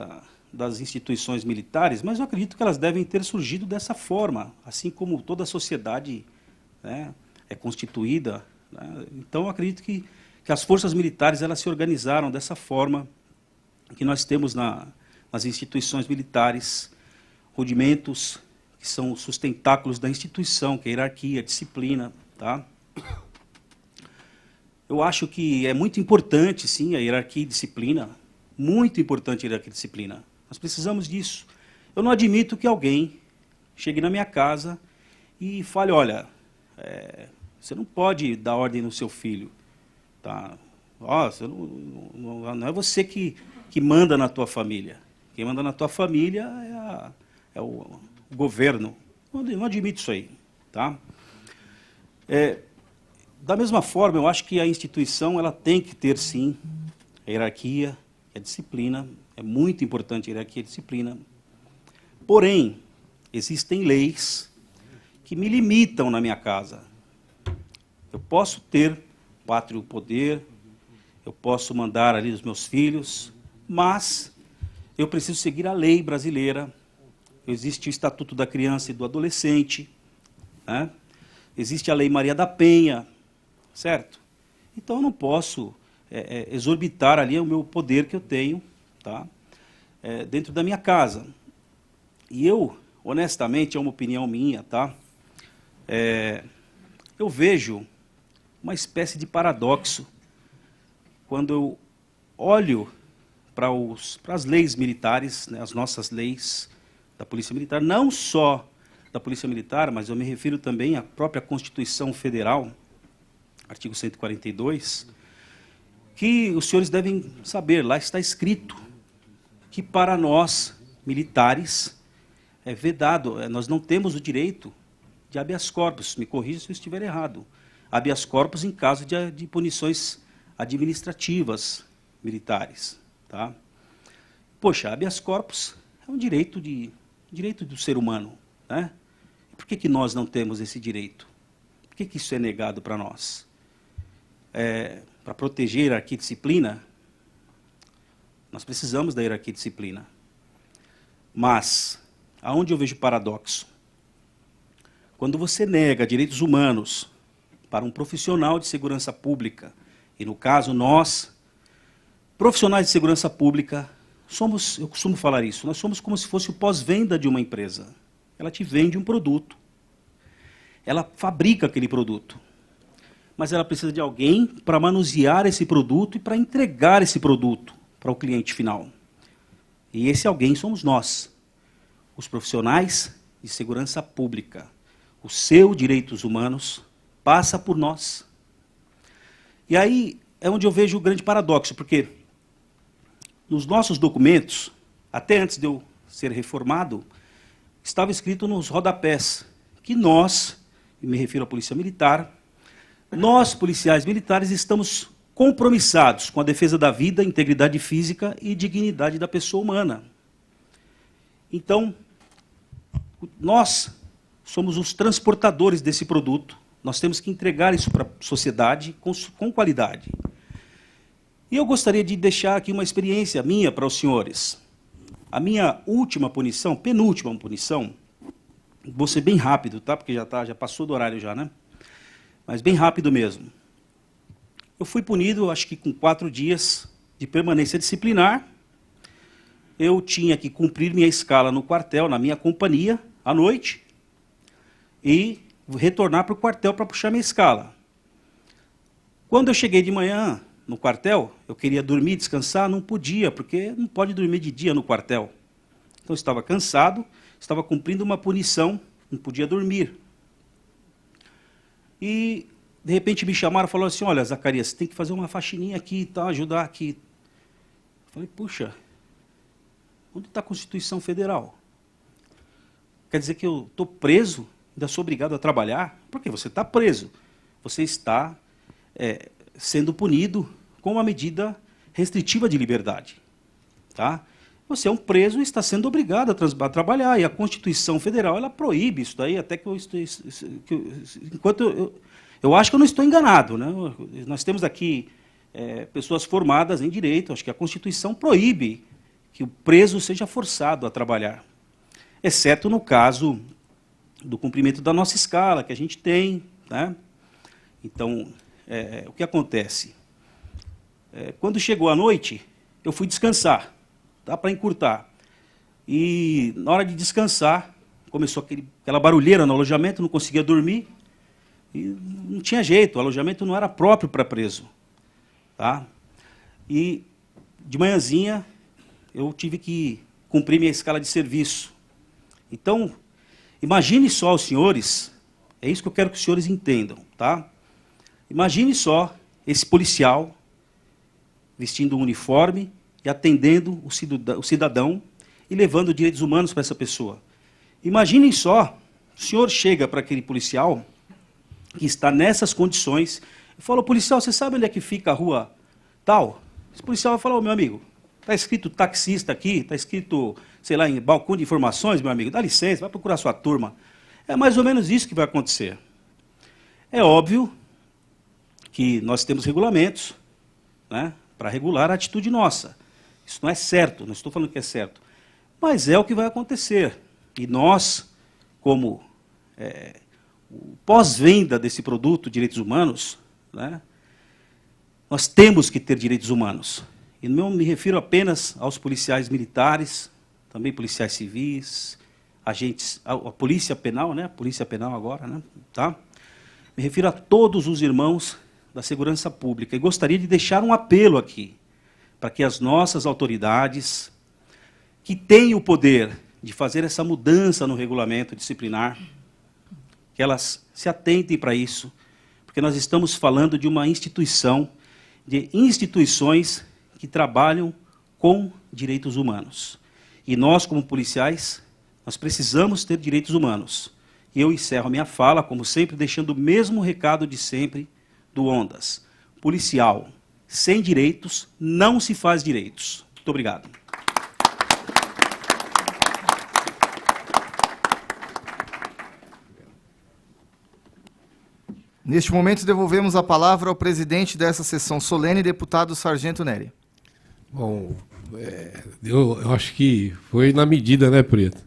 das instituições militares, mas eu acredito que elas devem ter surgido dessa forma, assim como toda a sociedade, né, é constituída, né? Então eu acredito que as forças militares elas se organizaram dessa forma que nós temos nas instituições militares, rudimentos que são os sustentáculos da instituição, que é a hierarquia, a disciplina, tá? Eu acho que é muito importante, sim, a hierarquia e disciplina, muito importante a hierarquia e disciplina. Nós precisamos disso. Eu não admito que alguém chegue na minha casa e fale, olha, você não pode dar ordem no seu filho, tá? Você não é você que manda na tua família. Quem manda na tua família é o governo. Eu não admito isso aí, tá? Da mesma forma, eu acho que a instituição ela tem que ter, sim, a hierarquia, a disciplina. É muito importante a hierarquia e a disciplina. Porém, existem leis que me limitam na minha casa. Eu posso ter pátrio poder, eu posso mandar ali os meus filhos, mas eu preciso seguir a lei brasileira. Existe o Estatuto da Criança e do Adolescente, né? Existe a Lei Maria da Penha, certo? Então eu não posso exorbitar ali o meu poder que eu tenho, tá? Dentro da minha casa. E eu, honestamente, é uma opinião minha, tá? Eu vejo uma espécie de paradoxo quando eu olho para as leis militares, né, as nossas leis da Polícia Militar, não só da Polícia Militar, mas eu me refiro também à própria Constituição Federal, artigo 142, que os senhores devem saber, lá está escrito que para nós, militares, é vedado, nós não temos o direito de habeas corpus, me corrija se eu estiver errado, habeas corpus em caso de punições administrativas militares, tá? Poxa, habeas corpus é um direito do ser humano, né? Por que nós não temos esse direito? Por que isso é negado para nós? Para proteger a hierarquia e disciplina, nós precisamos da hierarquia e disciplina. Mas, aonde eu vejo paradoxo? Quando você nega direitos humanos para um profissional de segurança pública, e no caso nós, profissionais de segurança pública, somos, eu costumo falar isso, nós somos como se fosse o pós-venda de uma empresa. Ela te vende um produto, ela fabrica aquele produto, mas ela precisa de alguém para manusear esse produto e para entregar esse produto para o cliente final. E esse alguém somos nós, os profissionais de segurança pública, o seu direitos humanos, passa por nós. E aí é onde eu vejo o grande paradoxo, porque nos nossos documentos, até antes de eu ser reformado, estava escrito nos rodapés que nós, e me refiro à Polícia Militar, nós, policiais militares, estamos compromissados com a defesa da vida, integridade física e dignidade da pessoa humana. Então, nós somos os transportadores desse produto, nós temos que entregar isso para a sociedade com qualidade. E eu gostaria de deixar aqui uma experiência minha para os senhores. A minha última punição, penúltima punição, vou ser bem rápido, tá? Porque já passou do horário já, né? Mas bem rápido mesmo. Eu fui punido, acho que com 4 dias de permanência disciplinar. Eu tinha que cumprir minha escala no quartel, na minha companhia, à noite, e retornar para o quartel para puxar minha escala. Quando eu cheguei de manhã no quartel, eu queria dormir, descansar, não podia, porque não pode dormir de dia no quartel. Então eu estava cansado, estava cumprindo uma punição, não podia dormir. E, de repente, me chamaram e falaram assim, olha, Zacarias, você tem que fazer uma faxininha aqui, tá, ajudar aqui. Eu falei, puxa, onde está a Constituição Federal? Quer dizer que eu estou preso, ainda sou obrigado a trabalhar? Por quê? Você está preso. Você está sendo punido com uma medida restritiva de liberdade. Tá? Você é um preso e está sendo obrigado a trabalhar. E a Constituição Federal ela proíbe isso daí, até que eu estou... enquanto eu acho que eu não estou enganado. Né? Nós temos aqui pessoas formadas em direito, acho que a Constituição proíbe que o preso seja forçado a trabalhar. Exceto no caso do cumprimento da nossa escala, que a gente tem. Né? Então, o que acontece? Quando chegou a noite, eu fui descansar, tá, para encurtar. E, na hora de descansar, começou aquela barulheira no alojamento, não conseguia dormir, e não tinha jeito, o alojamento não era próprio para preso. Tá? E, de manhãzinha, eu tive que cumprir minha escala de serviço. Então, imagine só os senhores, é isso que eu quero que os senhores entendam, tá? Imagine só esse policial vestindo um uniforme e atendendo o cidadão e levando direitos humanos para essa pessoa. Imaginem só, o senhor chega para aquele policial que está nessas condições e fala, policial, você sabe onde é que fica a rua tal? Esse policial vai falar, meu amigo, está escrito taxista aqui, está escrito, sei lá, em balcão de informações, meu amigo, dá licença, vai procurar sua turma. É mais ou menos isso que vai acontecer. É óbvio que nós temos regulamentos, né, para regular a atitude nossa. Isso não é certo, não estou falando que é certo, mas é o que vai acontecer. E nós, como o pós-venda desse produto, direitos humanos, né, nós temos que ter direitos humanos. E não me refiro apenas aos policiais militares, também policiais civis, agentes, a polícia penal, né? Polícia penal agora, né? Tá? Me refiro a todos os irmãos da segurança pública. E gostaria de deixar um apelo aqui, para que as nossas autoridades, que têm o poder de fazer essa mudança no regulamento disciplinar, que elas se atentem para isso, porque nós estamos falando de uma instituição, de instituições que trabalham com direitos humanos. E nós, como policiais, nós precisamos ter direitos humanos. E eu encerro a minha fala, como sempre, deixando o mesmo recado de sempre do Ondas. Policial, sem direitos, não se faz direitos. Muito obrigado. Neste momento, devolvemos a palavra ao presidente dessa sessão solene, deputado Sargento Nery. Bom, eu acho que foi na medida, né, Preto?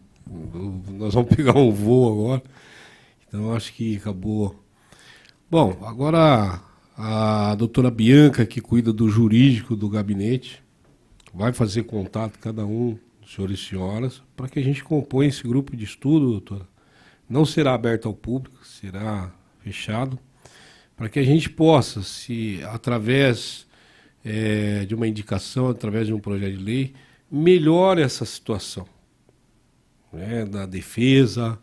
Nós vamos pegar um voo agora, então acho que acabou. Bom, agora a doutora Bianca, que cuida do jurídico do gabinete, vai fazer contato cada um dos senhores e senhoras para que a gente componha esse grupo de estudo, doutora. Não será aberto ao público, será fechado, para que a gente possa, se através de uma indicação, através de um projeto de lei, melhore essa situação. né, da defesa,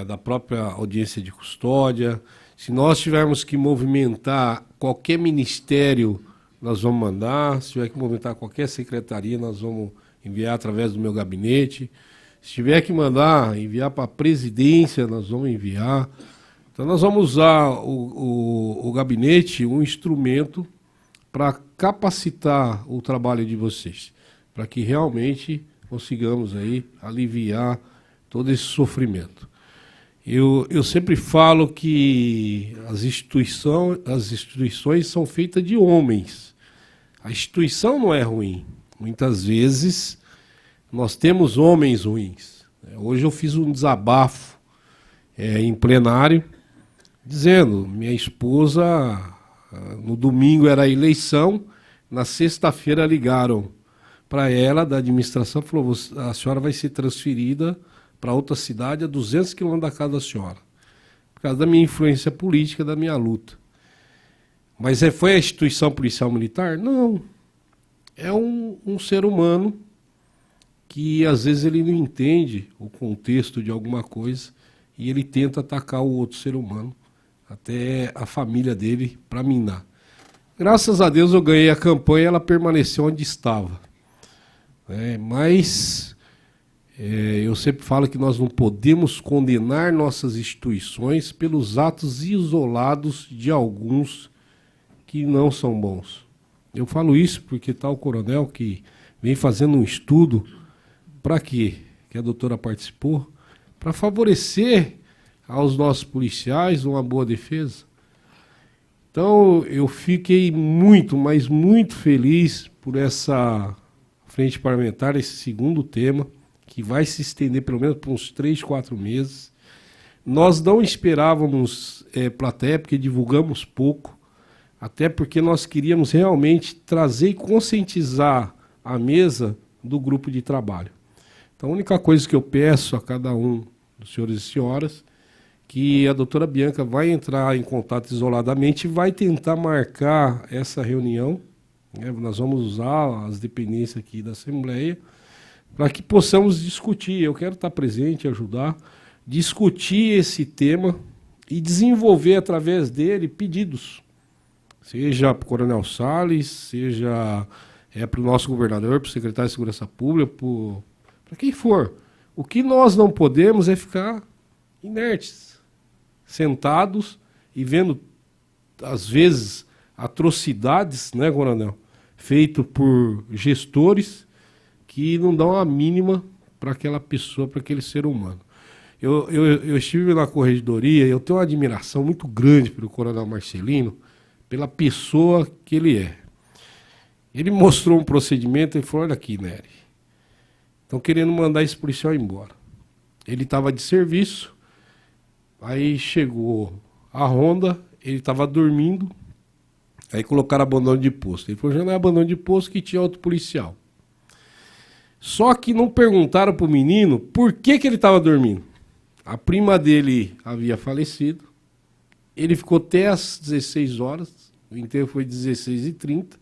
da própria audiência de custódia. Se nós tivermos que movimentar qualquer ministério, nós vamos mandar. Se tiver que movimentar qualquer secretaria, nós vamos enviar através do meu gabinete. Se tiver que enviar para a presidência, nós vamos enviar. Então, nós vamos usar o gabinete, um instrumento para capacitar o trabalho de vocês, para que realmente consigamos aí aliviar todo esse sofrimento. Eu sempre falo que as instituições são feitas de homens. A instituição não é ruim. Muitas vezes nós temos homens ruins. Hoje eu fiz um desabafo em plenário, dizendo, minha esposa, no domingo era a eleição, na sexta-feira ligaram para ela, da administração, falou, a senhora vai ser transferida para outra cidade a 200 quilômetros da casa da senhora, por causa da minha influência política, da minha luta. Mas foi a instituição policial militar? Não. É um ser humano que às vezes ele não entende o contexto de alguma coisa e ele tenta atacar o outro ser humano, até a família dele, para minar. Graças a Deus eu ganhei a campanha e ela permaneceu onde estava. Mas eu sempre falo que nós não podemos condenar nossas instituições pelos atos isolados de alguns que não são bons. Eu falo isso porque está o coronel que vem fazendo um estudo. Para quê? Que a doutora participou? Para favorecer aos nossos policiais uma boa defesa. Então, eu fiquei muito, mas muito feliz por essa frente parlamentar, esse segundo tema, que vai se estender pelo menos por uns 3, 4 meses. Nós não esperávamos plateia, porque divulgamos pouco, até porque nós queríamos realmente trazer e conscientizar a mesa do grupo de trabalho. Então, a única coisa que eu peço a cada um dos senhores e senhoras, que a doutora Bianca vai entrar em contato isoladamente e vai tentar marcar essa reunião. Nós vamos usar as dependências aqui da Assembleia para que possamos discutir. Eu quero estar presente, ajudar, discutir esse tema e desenvolver através dele pedidos. Seja para o Coronel Salles, seja para o nosso governador, para o secretário de Segurança Pública, para quem for. O que nós não podemos é ficar inertes, sentados e vendo, às vezes, atrocidades, né, coronel, feito por gestores que não dão a mínima para aquela pessoa, para aquele ser humano. Eu estive na corregedoria e eu tenho uma admiração muito grande pelo coronel Marcelino, pela pessoa que ele é. Ele mostrou um procedimento e falou, olha aqui, Nery, estão querendo mandar esse policial embora. Ele estava de serviço, aí chegou a ronda, ele estava dormindo, aí colocaram abandono de posto. Ele falou, já não é abandono de posto, que tinha outro policial. Só que não perguntaram para o menino por que ele estava dormindo. A prima dele havia falecido, ele ficou até às 16 horas, o enterro foi 16h30,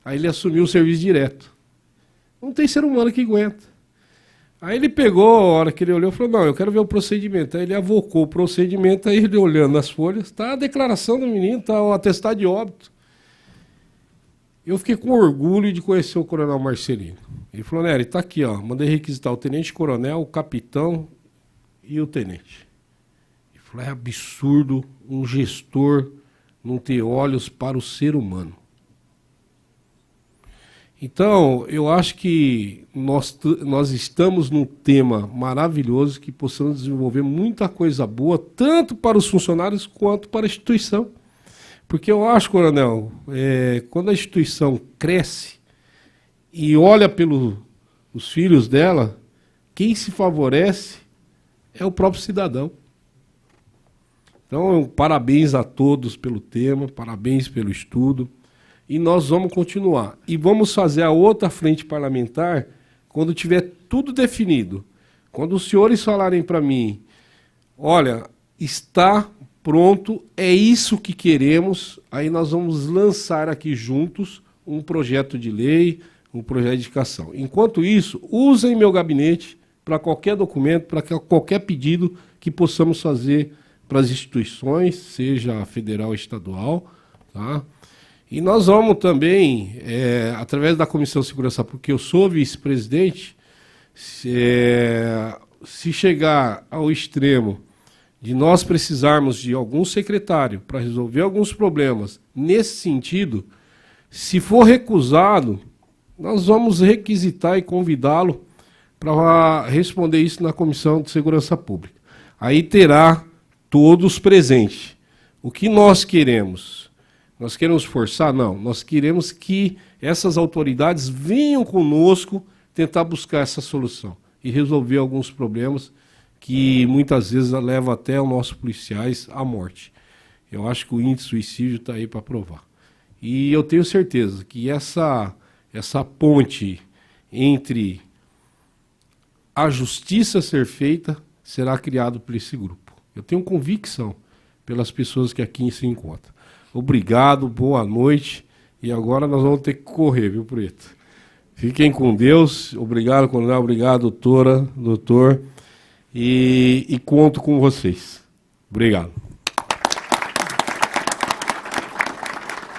aí ele assumiu o serviço direto. Não tem ser humano que aguenta. Aí ele pegou, a hora que ele olhou, falou, não, eu quero ver o procedimento. Aí ele avocou o procedimento, aí ele olhando as folhas, está a declaração do menino, está o atestado de óbito. Eu fiquei com orgulho de conhecer o coronel Marcelino. Ele falou, Nery, está aqui, ó, mandei requisitar o tenente-coronel, o capitão e o tenente. Ele falou, é absurdo um gestor não ter olhos para o ser humano. Então, eu acho que nós estamos num tema maravilhoso que possamos desenvolver muita coisa boa, tanto para os funcionários quanto para a instituição. Porque eu acho, coronel, quando a instituição cresce e olha pelos filhos dela, quem se favorece é o próprio cidadão. Então, parabéns a todos pelo tema, parabéns pelo estudo. E nós vamos continuar. E vamos fazer a outra frente parlamentar quando tiver tudo definido. Quando os senhores falarem para mim, olha, está pronto, é isso que queremos, aí nós vamos lançar aqui juntos um projeto de lei, um projeto de indicação. Enquanto isso, usem meu gabinete, para qualquer documento, para qualquer pedido que possamos fazer para as instituições, seja federal ou estadual, tá? E nós vamos também, através da Comissão de Segurança, porque eu sou vice-presidente, se chegar ao extremo de nós precisarmos de algum secretário para resolver alguns problemas nesse sentido, se for recusado, nós vamos requisitar e convidá-lo para responder isso na Comissão de Segurança Pública. Aí terá todos presentes. O que nós queremos? Nós queremos forçar? Não. Nós queremos que essas autoridades venham conosco tentar buscar essa solução e resolver alguns problemas que muitas vezes levam até os nossos policiais à morte. Eu acho que o índice de suicídio está aí para provar. E eu tenho certeza que essa ponte entre a justiça ser feita será criado por esse grupo. Eu tenho convicção pelas pessoas que aqui se encontram. Obrigado, boa noite. E agora nós vamos ter que correr, viu, Preto? Fiquem com Deus. Obrigado, coronel. Obrigado, doutora, doutor. E conto com vocês. Obrigado.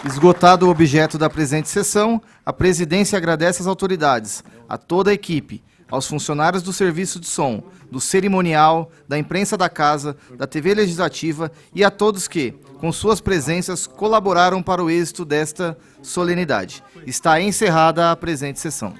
Esgotado o objeto da presente sessão, a presidência agradece às autoridades, a toda a equipe, aos funcionários do Serviço de Som, do Cerimonial, da Imprensa da Casa, da TV Legislativa e a todos que, com suas presenças, colaboraram para o êxito desta solenidade. Está encerrada a presente sessão.